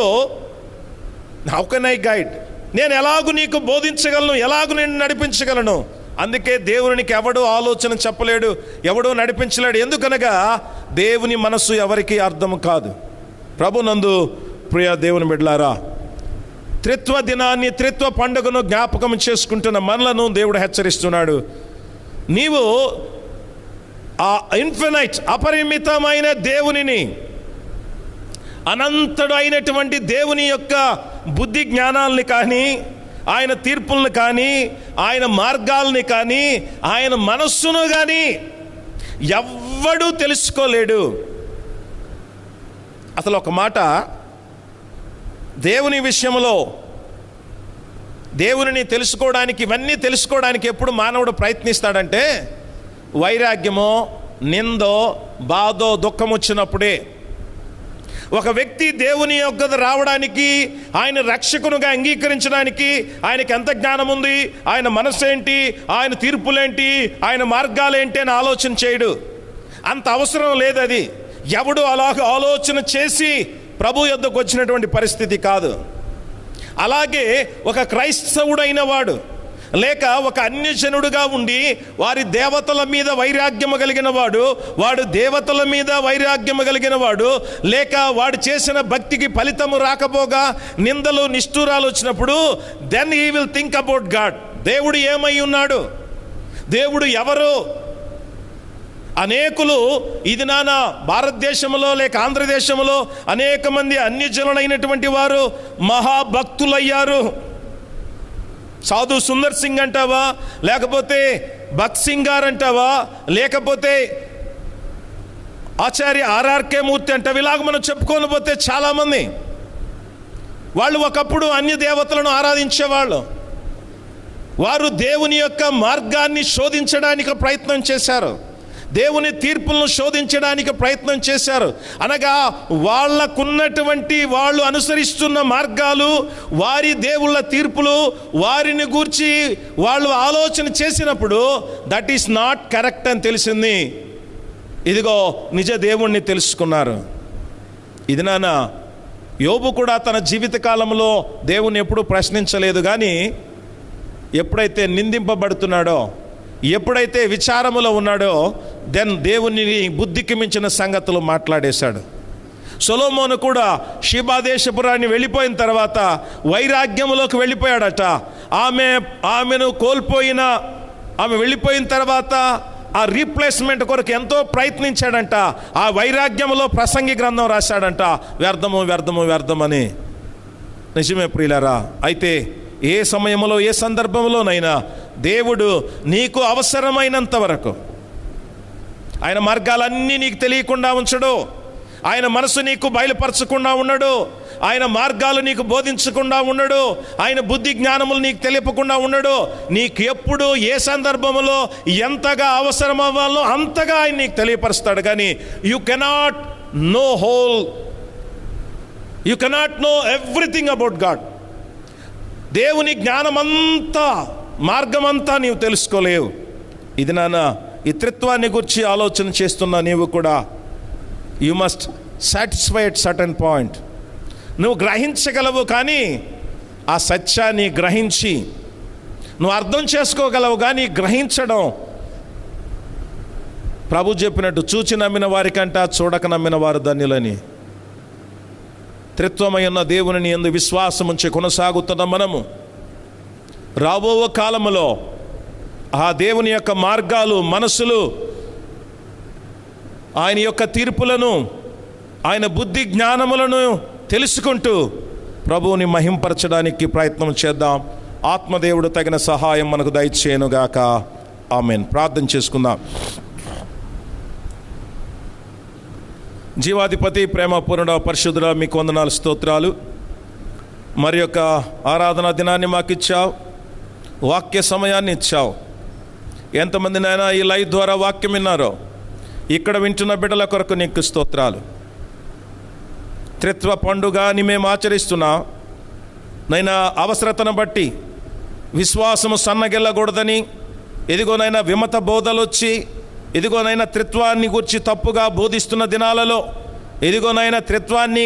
Speaker 1: హౌ కెన్ ఐ గైడ్? నేను ఎలాగూ నీకు బోధించగలను, ఎలాగూ నేను నడిపించగలను? అందుకే దేవునికి ఎవడూ ఆలోచన చెప్పలేడు, ఎవడూ నడిపించలేడు. ఎందుకనగా దేవుని మనసు ఎవరికి అర్థం కాదు. ప్రభునందు ప్రియ దేవుని బిడ్డలారా, త్రిత్వ దినాన్ని, త్రిత్వ పండుగను జ్ఞాపకం చేసుకుంటున్న మనలను దేవుడు హెచ్చరిస్తున్నాడు. నీవు ఆ ఇన్ఫినైట్, అపరిమితమైన దేవునిని, అనంతుడు అయినటువంటి దేవుని యొక్క బుద్ధి జ్ఞానాలని కానీ, ఆయన తీర్పులను కానీ, ఆయన మార్గాల్ని కానీ, ఆయన మనస్సును కానీ ఎవ్వడూ తెలుసుకోలేడు. అసలు ఒక మాట, దేవుని విషయంలో దేవునిని తెలుసుకోవడానికి, ఇవన్నీ తెలుసుకోవడానికి ఎప్పుడు మానవుడు ప్రయత్నిస్తాడంటే వైరాగ్యమో, నిందో, బాధో, దుఃఖం వచ్చినప్పుడే. ఒక వ్యక్తి దేవుని యొక్కకు రావడానికి, ఆయన రక్షకునిగా అంగీకరించడానికి ఆయనకి ఎంత జ్ఞానం ఉంది, ఆయన మనస్సు ఏంటి, ఆయన తీర్పులేంటి, ఆయన మార్గాలేంటి అని ఆలోచన చేయడు. అంత అవసరం లేదు. అది ఎవడు అలాగ ఆలోచన చేసి ప్రభు యొద్దకు వచ్చినటువంటి పరిస్థితి కాదు. అలాగే ఒక క్రైస్తవుడైన వాడు లేక ఒక అన్యజనుడుగా ఉండి వారి దేవతల మీద వైరాగ్యము కలిగిన వాడు, వాడు దేవతల మీద వైరాగ్యము కలిగిన వాడు, లేక వాడు చేసిన భక్తికి ఫలితము రాకపోగా నిందలు నిష్ఠూరాలు వచ్చినప్పుడు then he will think about God. దేవుడు ఏమై ఉన్నాడు, దేవుడు ఎవరు? అనేకులు ఇది నాన్న భారతదేశంలో లేక ఆంధ్రదేశంలో అనేక మంది అన్యజనులైనటువంటి వారు మహాభక్తులయ్యారు. సాధు సుందర్ సింగ్ అంటావా, లేకపోతే భక్త్ సింగ్ గారు అంటావా, లేకపోతే ఆచార్య ఆర్ఆర్కే మూర్తి అంటావు, ఇలాగ మనం చెప్పుకొని పోతే చాలామంది వాళ్ళు ఒకప్పుడు అన్య దేవతలను ఆరాధించేవాళ్ళు. వారు దేవుని యొక్క మార్గాన్ని శోధించడానికి ప్రయత్నం చేశారు, దేవుని తీర్పులను శోధించడానికి ప్రయత్నం చేశారు. అనగా వాళ్ళకున్నటువంటి, వాళ్ళు అనుసరిస్తున్న మార్గాలు, వారి దేవుళ్ళ తీర్పులు, వారిని గూర్చి వాళ్ళు ఆలోచన చేసినప్పుడు దట్ ఈస్ నాట్ కరెక్ట్ అని తెలిసింది. ఇదిగో నిజ దేవుణ్ణి తెలుసుకున్నారు. ఇది నాన్న యోబు కూడా తన జీవితకాలంలో దేవుణ్ణి ఎప్పుడూ ప్రశ్నించలేదు. కానీ ఎప్పుడైతే నిందింపబడుతున్నాడో, ఎప్పుడైతే విచారములో ఉన్నాడో దెన్ దేవుని బుద్ధికి మించిన సంగతులు మాట్లాడేశాడు. సొలొమోను కూడా షిబాదేశపురాన్ని వెళ్ళిపోయిన తర్వాత వైరాగ్యములోకి వెళ్ళిపోయాడట. ఆమెను కోల్పోయిన, ఆమె వెళ్ళిపోయిన తర్వాత ఆ రీప్లేస్మెంట్ కొరకు ఎంతో ప్రయత్నించాడంట. ఆ వైరాగ్యములో ప్రసంగి గ్రంథం రాశాడంట, వ్యర్థము వ్యర్థము వ్యర్థమని. నిజమే ప్రియులారా. అయితే ఏ సమయంలో, ఏ సందర్భంలోనైనా దేవుడు నీకు అవసరమైనంత వరకు ఆయన మార్గాలన్నీ నీకు తెలియకుండా ఉంచడు, ఆయన మనసు నీకు బయలుపరచకుండా ఉండడు, ఆయన మార్గాలు నీకు బోధించకుండా ఉండడు, ఆయన బుద్ధి జ్ఞానములు నీకు తెలియకుండా ఉండడు. నీకు ఎప్పుడు ఏ సందర్భంలో ఎంతగా అవసరం అవ్వాలో అంతగా ఆయన నీకు తెలియపరుస్తాడు. కానీ you cannot know everything about God. దేవుని జ్ఞానమంతా, మార్గమంతా నీవు తెలుసుకోలేవు. ఇది నాన్న ఈ త్రిత్వాన్ని గురించి ఆలోచన చేస్తున్న నీవు కూడా you must satisfy at certain point. నువ్వు గ్రహించగలవు, కానీ ఆ సత్యాన్ని గ్రహించి నువ్వు అర్థం చేసుకోగలవు. కానీ గ్రహించడం, ప్రభు చెప్పినట్టు చూచి నమ్మిన వారికంట చూడక నమ్మిన వారు ధన్యులని. త్రిత్వమై ఉన్న దేవుని యందు విశ్వాసం ఉంచి కొనసాగుతున్న మనము రాబో కాలములో ఆ దేవుని యొక్క మార్గాలు, మనసులు, ఆయన యొక్క తీర్పులను, ఆయన బుద్ధి జ్ఞానములను తెలుసుకుంటూ ప్రభువుని మహింపరచడానికి ప్రయత్నం చేద్దాం. ఆత్మదేవుడు తగిన సహాయం మనకు దయచేయనుగాక. ఆమేన్. ప్రార్థన చేసుకుందాం. జీవాధిపతి, ప్రేమ పూర్ణ పరిశుద్ధుడా, మీకు వందనాలు, స్తోత్రాలు. మరి యొక్క ఆరాధన దినాన్ని మాకు ఇచ్చావు, వాక్య సమయాన్ని ఇచ్చావు. ఎంతమంది నాయన ఈ లైవ్ ద్వారా వాక్యం విన్నారో ఇక్కడ వింటున్న బిడ్డల కొరకు నీకు స్తోత్రాలు. త్రిత్వ పండుగని మేము ఆచరిస్తున్నాం నైనా, అవసరతను బట్టి విశ్వాసము సన్నగిల్లకూడదని, ఎదిగోనైనా విమత బోధలు వచ్చి, ఎదిగోనైనా త్రిత్వాన్ని గురించి తప్పుగా బోధిస్తున్న దినాలలో, ఎదిగోనైనా త్రిత్వాన్ని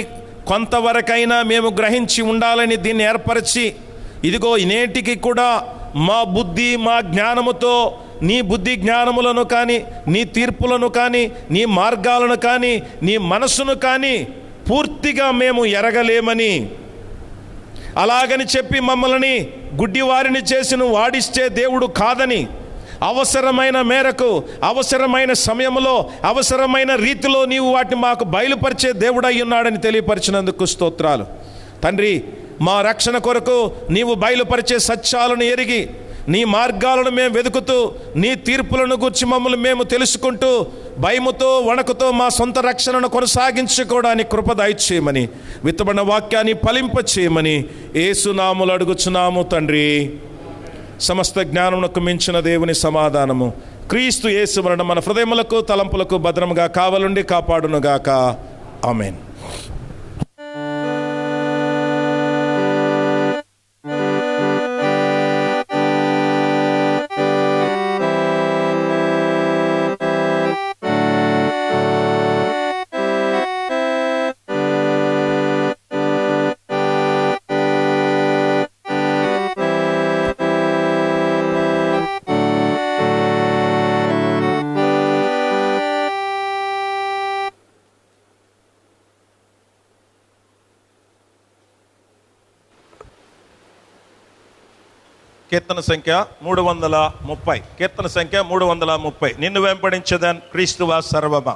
Speaker 1: కొంతవరకైనా మేము గ్రహించి ఉండాలని దీన్ని ఏర్పరిచి, ఇదిగో నేటికి కూడా మా బుద్ధి మా జ్ఞానముతో నీ బుద్ధి జ్ఞానములను కానీ, నీ తీర్పులను కానీ, నీ మార్గాలను కానీ, నీ మనస్సును కానీ పూర్తిగా మేము ఎరగలేమని, అలాగని చెప్పి మమ్మల్ని గుడ్డివారిని చేసి నువ్వు వాడిస్తే దేవుడు కాదని, అవసరమైన మేరకు అవసరమైన సమయంలో అవసరమైన రీతిలో నీవు వాటిని మాకు బయలుపరిచే దేవుడై ఉన్నాడని తెలియపరిచినందుకు స్తోత్రాలు తండ్రి. మా రక్షణ కొరకు నీవు బయలుపరిచే సత్యాలను ఎరిగి, నీ మార్గాలను మేము వెతుకుతూ, నీ తీర్పులను గురించి మమ్మల్ని మేము తెలుసుకుంటూ, భయముతో వణకుతో మా సొంత రక్షణను కొనసాగించుకోవడానికి కృప దయచేయమని, విత్తబడిన వాక్యాన్ని ఫలింప చేయమని యేసునామములో అడుగుచున్నాము తండ్రి. సమస్త జ్ఞానమునకు మించిన దేవుని సమాధానము క్రీస్తు యేసు వలన మన హృదయములకు తలంపులకు భద్రముగా కావలుండి కాపాడునుగాక. ఆమేన్. కీర్తన సంఖ్య 330. కీర్తన సంఖ్య 330. నిన్ను వెంబడించదన్ క్రీస్తువా సర్వమా.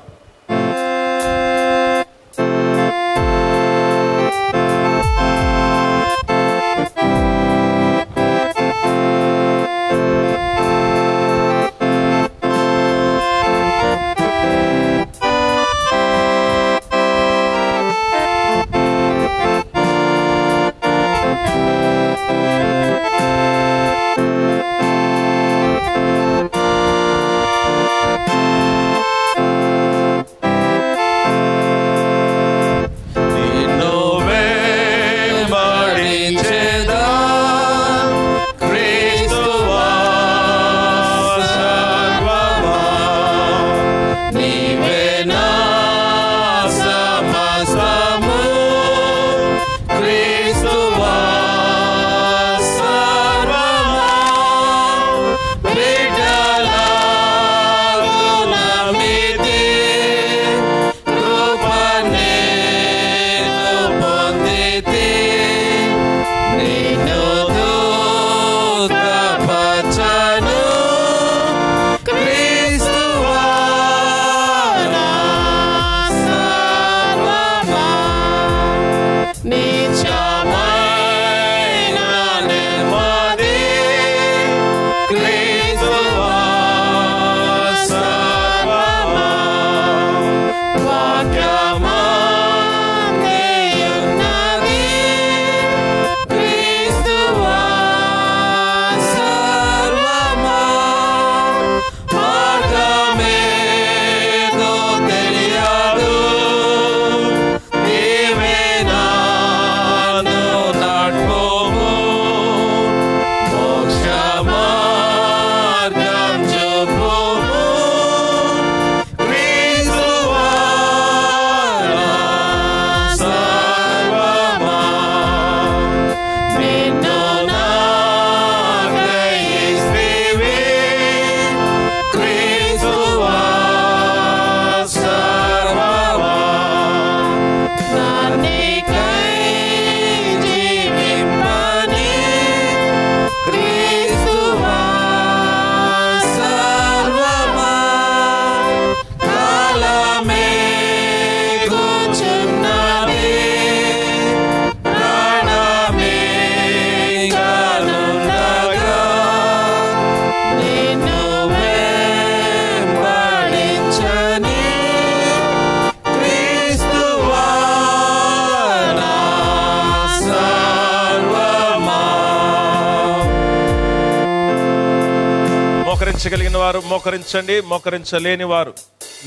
Speaker 1: మోకరించగలిగిన వారు మోకరించండి, మోకరించలేని వారు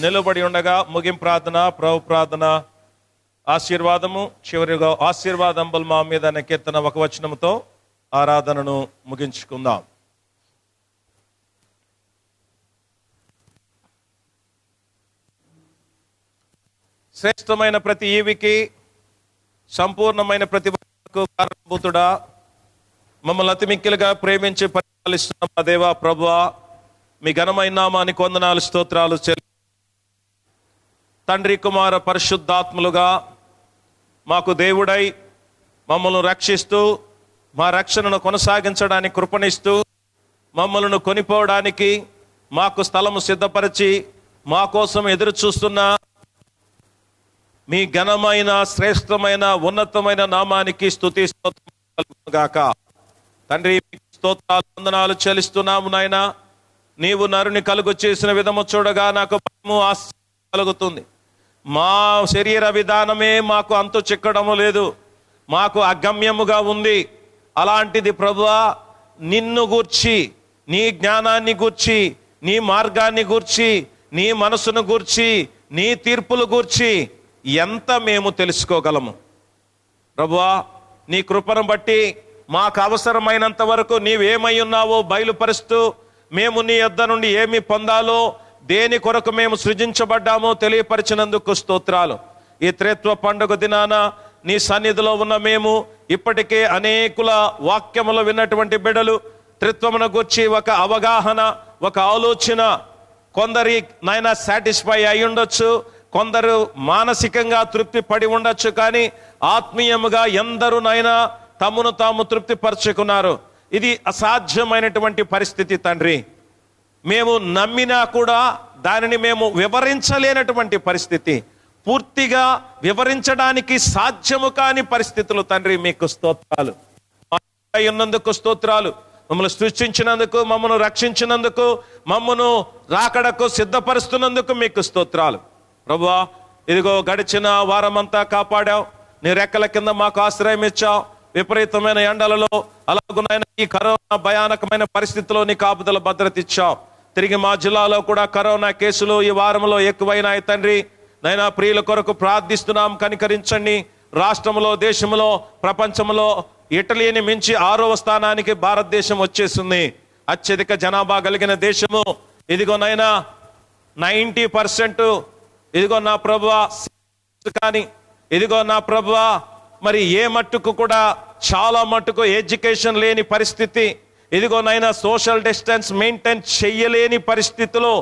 Speaker 1: నిలబడి ఉండగా ముగింపు ప్రార్థన, ప్రభు ప్రార్థన, ఆశీర్వాదము, చివరిగా ఆశీర్వాదంబులు మా మీద అనే కీర్తన ఒక వచనంతో ఆరాధనను ముగించుకుందాం. శ్రేష్టమైన ప్రతి ఈవికి, సంపూర్ణమైన ప్రతి కారణభూతుడా, మమ్మల్ని అతి మిక్కిలుగా ప్రేమించి పరిపాలిస్తున్న మా దేవా ప్రభువా, మీ ఘనమైన నామానికి వందనాలు, స్తోత్రాలు తండ్రి, కుమార పరిశుద్ధాత్ములుగా మాకు దేవుడై మమ్మల్ని రక్షిస్తూ మా రక్షణను కొనసాగించడానికి కృపణిస్తూ మమ్మల్ని కొనిపోవడానికి మాకు స్థలము సిద్ధపరిచి మా కోసం ఎదురు చూస్తున్న మీ ఘనమైన, శ్రేష్టమైన, ఉన్నతమైన నామానికి స్తుతి స్తోత్రం గాక. తండ్రి, స్తోత్రాలు, వందనాలు చెల్లిస్తున్నాము నాయనా. నీవు నరుని కలుగు చేసిన విధము చూడగా నాకు భయము, ఆశ్చర్యం కలుగుతుంది. మా శరీర విధానమే మాకు అంతు చిక్కడము లేదు, మాకు అగమ్యముగా ఉంది. అలాంటిది ప్రభువా, నిన్ను గూర్చి, నీ జ్ఞానాన్ని గూర్చి, నీ మార్గాన్ని గూర్చి, నీ మనసును గూర్చి, నీ తీర్పులు గూర్చి ఎంత మేము తెలుసుకోగలము ప్రభువా. నీ కృపను బట్టి మాకు అవసరమైనంత వరకు నీవేమై ఉన్నావో బయలుపరుస్తూ మేము నీ యొద్ద నుండి ఏమి పొందాలో, దేని కొరకు మేము సృజించబడ్డామో తెలియపరిచినందుకు స్తోత్రాలు. ఈ త్రిత్వ పండుగ దినాన నీ సన్నిధిలో ఉన్న మేము ఇప్పటికే అనేకుల వాక్యములు విన్నటువంటి బిడ్డలు త్రిత్వమును గురించి ఒక అవగాహన, ఒక ఆలోచన, కొందరి నాయన సాటిస్ఫై అయి ఉండొచ్చు, కొందరు మానసికంగా తృప్తి పడి ఉండొచ్చు, కానీ ఆత్మీయముగా ఎందరూ నాయన తమను తాము తృప్తి పరుచుకున్నారు. ఇది అసాధ్యమైనటువంటి పరిస్థితి తండ్రి. మేము నమ్మినా కూడా దానిని మేము వివరించలేనటువంటి పరిస్థితి, పూర్తిగా వివరించడానికి సాధ్యము కాని పరిస్థితులు తండ్రి. మీకు స్తోత్రాలు, ఉన్నందుకు స్తోత్రాలు. మమ్మల్ని సృష్టించినందుకు, మమ్మను రక్షించినందుకు, మమ్మను రాకడకు సిద్ధపరుస్తున్నందుకు మీకు స్తోత్రాలు ప్రభువా. ఇదిగో గడిచిన వారమంతా కాపాడావు, నీ రెక్కల కింద మాకు ఆశ్రయం ఇచ్చావు. విపరీతమైన ఎండలలో, అలాగునైనా ఈ కరోనా భయానకమైన పరిస్థితిలో నీ కాపుదల భద్రత ఇచ్చావు. తిరిగి మా జిల్లాలో కూడా కరోనా కేసులు ఈ వారంలో ఎక్కువైనాయి తండ్రి. నైనా ప్రియుల కొరకు ప్రార్థిస్తున్నాం, కనికరించండి. రాష్ట్రంలో, దేశంలో, ప్రపంచంలో ఇటలీని మించి 6వ స్థానానికి భారతదేశం వచ్చేసింది. అత్యధిక జనాభా కలిగిన దేశము. ఇదిగో నైనా 90% ఇదిగో నా ప్రభువా, కానీ ఇదిగో నా ప్రభువా, మరి ఏ మట్టుకు కూడా చాలా మట్టుకు ఎడ్యుకేషన్ లేని పరిస్థితి. ఇదిగో నైనా సోషల్ డిస్టెన్స్ మెయింటైన్ చెయ్యలేని పరిస్థితిలో,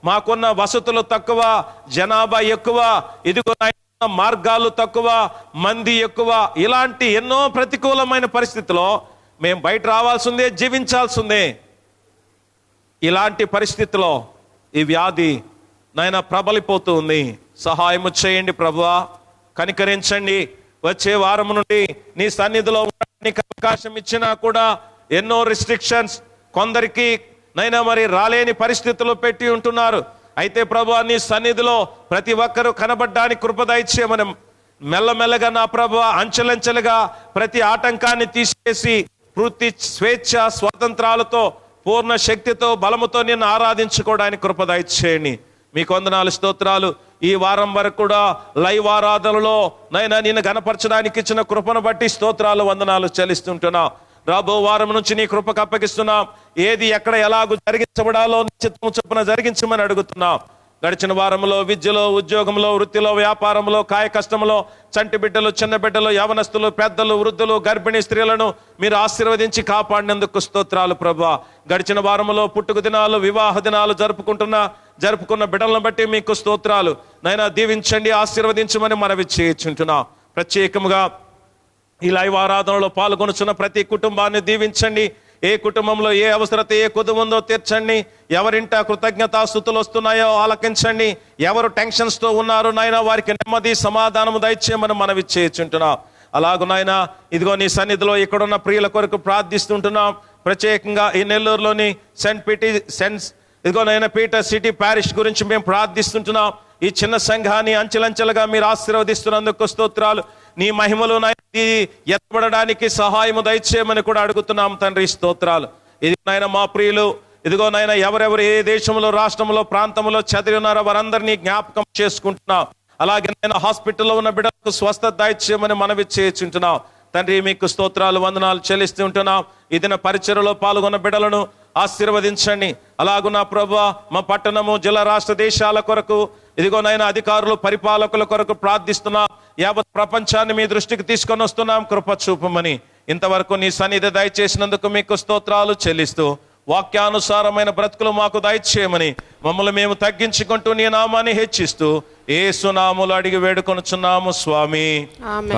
Speaker 1: మాకున్న వసతులు తక్కువ, జనాభా ఎక్కువ, ఇదిగో నైనా మార్గాలు తక్కువ, మంది ఎక్కువ, ఇలాంటి ఎన్నో ప్రతికూలమైన పరిస్థితిలో మేము బయట రావాల్సిందే, జీవించాల్సిందే. ఇలాంటి పరిస్థితిలో ఈ వ్యాధి నాయన ప్రబలిపోతూ ఉంది. సహాయము చేయండి ప్రభువా, కనికరించండి. వచ్చే వారం నుండి నీ సన్నిధిలో ఉండడానికి అవకాశం ఇచ్చినా కూడా ఎన్నో రిస్ట్రిక్షన్స్, కొందరికి నైనా మరి రాలేని పరిస్థితుల్లో పెట్టి ఉంటున్నారు. అయితే ప్రభువా, నీ సన్నిధిలో ప్రతి ఒక్కరూ కనబడ్డానికి కృప దయచేయమని మెల్లమెల్లగా నా ప్రభువా, అంచెలంచెలుగా ప్రతి ఆటంకాన్ని తీసేసి పూర్తి స్వేచ్ఛ, స్వాతంత్రాలతో, పూర్ణ శక్తితో, బలముతో నిన్ను ఆరాధించుకోవడానికి కృప దయచేయండి. మీకు వందనాలు, స్తోత్రాలు. ఈ వారం వరకు కూడా లైవ్ ఆరాధనలో నైనా నిన్ను గణపరచడానికి ఇచ్చిన కృపను బట్టి స్తోత్రాలు, వందనాలు చెల్లిస్తుంటున్నాం. రాబో వారం నుంచి నీ కృపకు అప్పగిస్తున్నాం. ఏది ఎక్కడ ఎలాగూ జరిగించబడాలో నిశ్చితము చొప్పున జరిగించమని అడుగుతున్నాం. గడిచిన వారంలో విద్యలో, ఉద్యోగంలో, వృత్తిలో, వ్యాపారంలో, కాయ కష్టంలో చంటి బిడ్డలు, చిన్న బిడ్డలు, యవనస్తులు, పెద్దలు, వృద్ధులు, గర్భిణీ స్త్రీలను మీరు ఆశీర్వదించి కాపాడినందుకు స్తోత్రాలు ప్రభువా. గడిచిన వారంలో పుట్టుక దినాలు, వివాహ దినాలు జరుపుకున్న బిడ్డలను బట్టి మీకు స్తోత్రాలు. నైనా దీవించండి, ఆశీర్వదించమని మనవి చేయించుంటున్నాం. ప్రత్యేకముగా ఈ లైవ్ ఆరాధనలో పాల్గొనుచున్న ప్రతి కుటుంబాన్ని దీవించండి. ఏ కుటుంబంలో ఏ అవసరత, ఏ కొద్దు ఉందో తీర్చండి. ఎవరింట కృతజ్ఞతాస్తుతులు వస్తున్నాయో ఆలకించండి. ఎవరు టెన్షన్స్తో ఉన్నారో నాయన వారికి నెమ్మది, సమాధానము దయచేయమని మనవి చేయించుంటున్నాం. అలాగూ నాయన ఇదిగో నీ సన్నిధిలో ఇక్కడున్న ప్రియుల కొరకు ప్రార్థిస్తుంటున్నాం. ప్రత్యేకంగా ఈ నెల్లూరులోని ఇదిగో నైనా పీటర్ సిటీ ప్యారిష్ గురించి మేము ప్రార్థిస్తుంటున్నాం. ఈ చిన్న సంఘాన్ని అంచెలంచెలుగా మీరు ఆశీర్వదిస్తున్నందుకు స్తోత్రాలు. నీ మహిమలు ఎత్తబడడానికి సహాయము దయచేయమని కూడా అడుగుతున్నాం తండ్రి, స్తోత్రాలు. ఇది నాయన మా ప్రియులు ఇదిగో నాయన ఎవరెవరు ఏ దేశంలో, రాష్ట్రంలో, ప్రాంతంలో చదివి ఉన్నారో వారందరినీ జ్ఞాపకం చేసుకుంటున్నాం. అలాగే నేను హాస్పిటల్లో ఉన్న బిడ్డలకు స్వస్థత దయచేయమని మనవి చేయించుంటున్నాం. తండ్రి మీకు స్తోత్రాలు, వందనాలు చెల్లిస్తూ ఉంటున్నాం. ఈ దిన పరిచర్యలో పాల్గొన్న బిడ్డలను ఆశీర్వదించండి. అలాగున్న ప్రభువా, మా పట్టణము, జిల్లా, రాష్ట్ర, దేశాల కొరకు, ఇదిగోనైనా అధికారులు, పరిపాలకుల కొరకు ప్రార్థిస్తున్నాం. యావత్ ప్రపంచాన్ని మీ దృష్టికి తీసుకొని వస్తున్నాం. కృప చూపమని ఇంతవరకు నీ సన్నిధి దయచేసినందుకు మీకు స్తోత్రాలు చెల్లిస్తూ, వాక్యానుసారమైన బ్రతుకులు మాకు దయచేయమని మమ్మల్ని మేము తగ్గించుకుంటూ నీ నామాన్ని హెచ్చిస్తూ యేసు నామములో అడిగి వేడుకొనుచున్నాము స్వామి,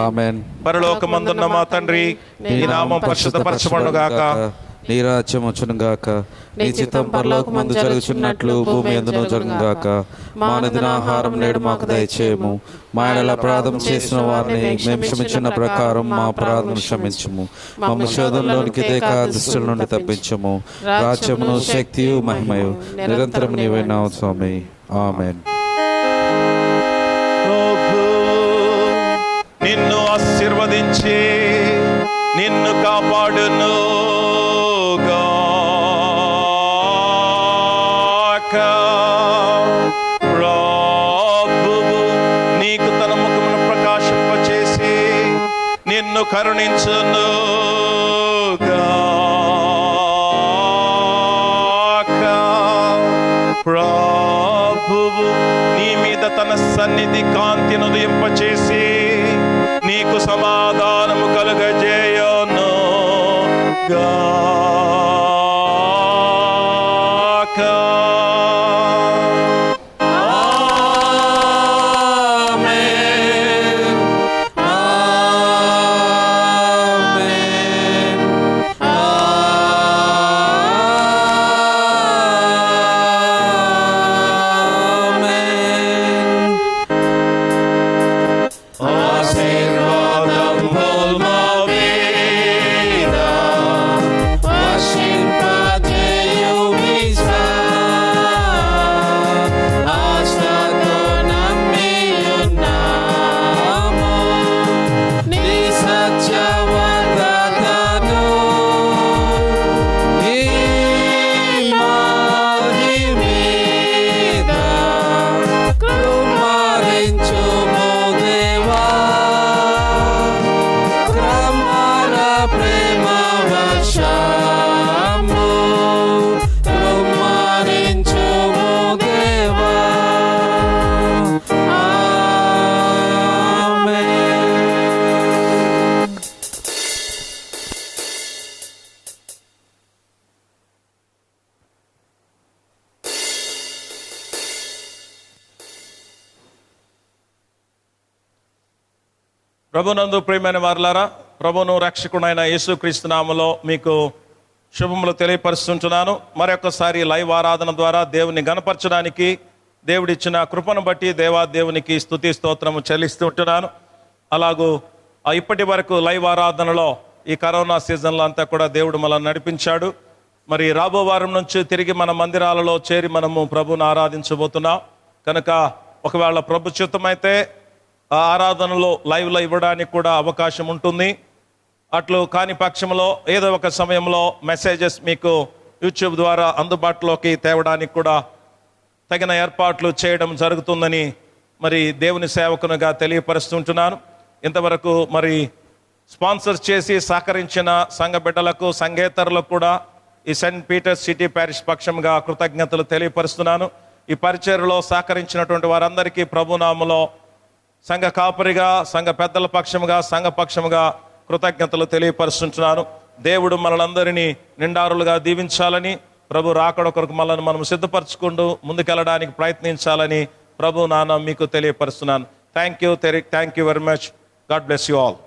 Speaker 3: ఆమేన్.
Speaker 1: పరలోకమందున్న మా తండ్రి, నీ నామం పరిశుద్ధపరచబడుగాక,
Speaker 3: నీ రాజ్యం వచ్చును గాక, నీ చిత్తం పరలోకమందు జరుగుచున్నట్లు భూమి యందును జరుగును గాక. మా అనుదిన ఆహారం నేడు మాకు దయచేయము. మా యెడల అపరాధం చేసిన వారిని మేము క్షమించిన ప్రకారం మా అపరాధం క్షమించుము. మమ్ము శోధనలోనికి తేక దుష్టుల నుండి తప్పించుము. రాజ్యమును, శక్తియు, మహిమయు నిరంతరం నీవైనావు స్వామి, ఆమేన్.
Speaker 1: నిన్ను ఆశీర్వదించి నిన్ను కాపాడును ప్రభువు నీకు తన ముఖమును ప్రకాశింపచేసి నిన్ను కరుణించును గాక. ప్రభువు నీ మీద తన సన్నిధి కాంతిని ఉదయింపచేసి నీకు సమాధానము కలుగజేయును గాక. ప్రభునందు ప్రియమైన వారలారా, ప్రభును రక్షకుడైన యేసుక్రీస్తు నామములో మీకు శుభములు తెలియపరుస్తుంటున్నాను. మరొకసారి లైవ్ ఆరాధన ద్వారా దేవుని గణపరచడానికి దేవుడిచ్చిన కృపను బట్టి దేవాదేవునికి స్తుతి స్తోత్రము చెల్లిస్తూ ఉంటున్నాను. అలాగూ ఇప్పటి వరకు లైవ్ ఆరాధనలో ఈ కరోనా సీజన్లో అంతా కూడా దేవుడు మనల్ని నడిపించాడు. మరి రాబో వారం నుంచి తిరిగి మన మందిరాలలో చేరి మనము ప్రభుని ఆరాధించబోతున్నాం. కనుక ఒకవేళ ప్రభు చిత్తమైతే ఆ ఆరాధనలో లైవ్లో ఇవ్వడానికి కూడా అవకాశం ఉంటుంది. అట్లు కాని పక్షంలో ఏదో ఒక సమయంలో మెసేజెస్ మీకు యూట్యూబ్ ద్వారా అందుబాటులోకి తేవడానికి కూడా తగిన ఏర్పాట్లు చేయడం జరుగుతుందని మరి దేవుని సేవకునిగా తెలియపరుస్తుంటున్నాను. ఇంతవరకు మరి స్పాన్సర్ చేసి సహకరించిన సంఘ బిడ్డలకు, సంఘేతరులకు కూడా ఈ సెయింట్ పీటర్స్ సిటీ ప్యారిష్ పక్షంగా కృతజ్ఞతలు తెలియపరుస్తున్నాను. ఈ పరిచర్యలో సహకరించినటువంటి వారందరికీ ప్రభునామలో సంఘ కాపరిగా, సంఘ పెద్దల పక్షముగా, సంఘ పక్షముగా కృతజ్ఞతలు తెలియపరుస్తుంటున్నాను. దేవుడు మనలందరినీ నిండారులుగా దీవించాలని, ప్రభు రాకడ కొరకు మనల్ని మనం సిద్ధపరచుకుంటూ ముందుకెళ్ళడానికి ప్రయత్నించాలని ప్రభు నాన్న మీకు తెలియపరుస్తున్నాను. Thank you very much. God bless you all.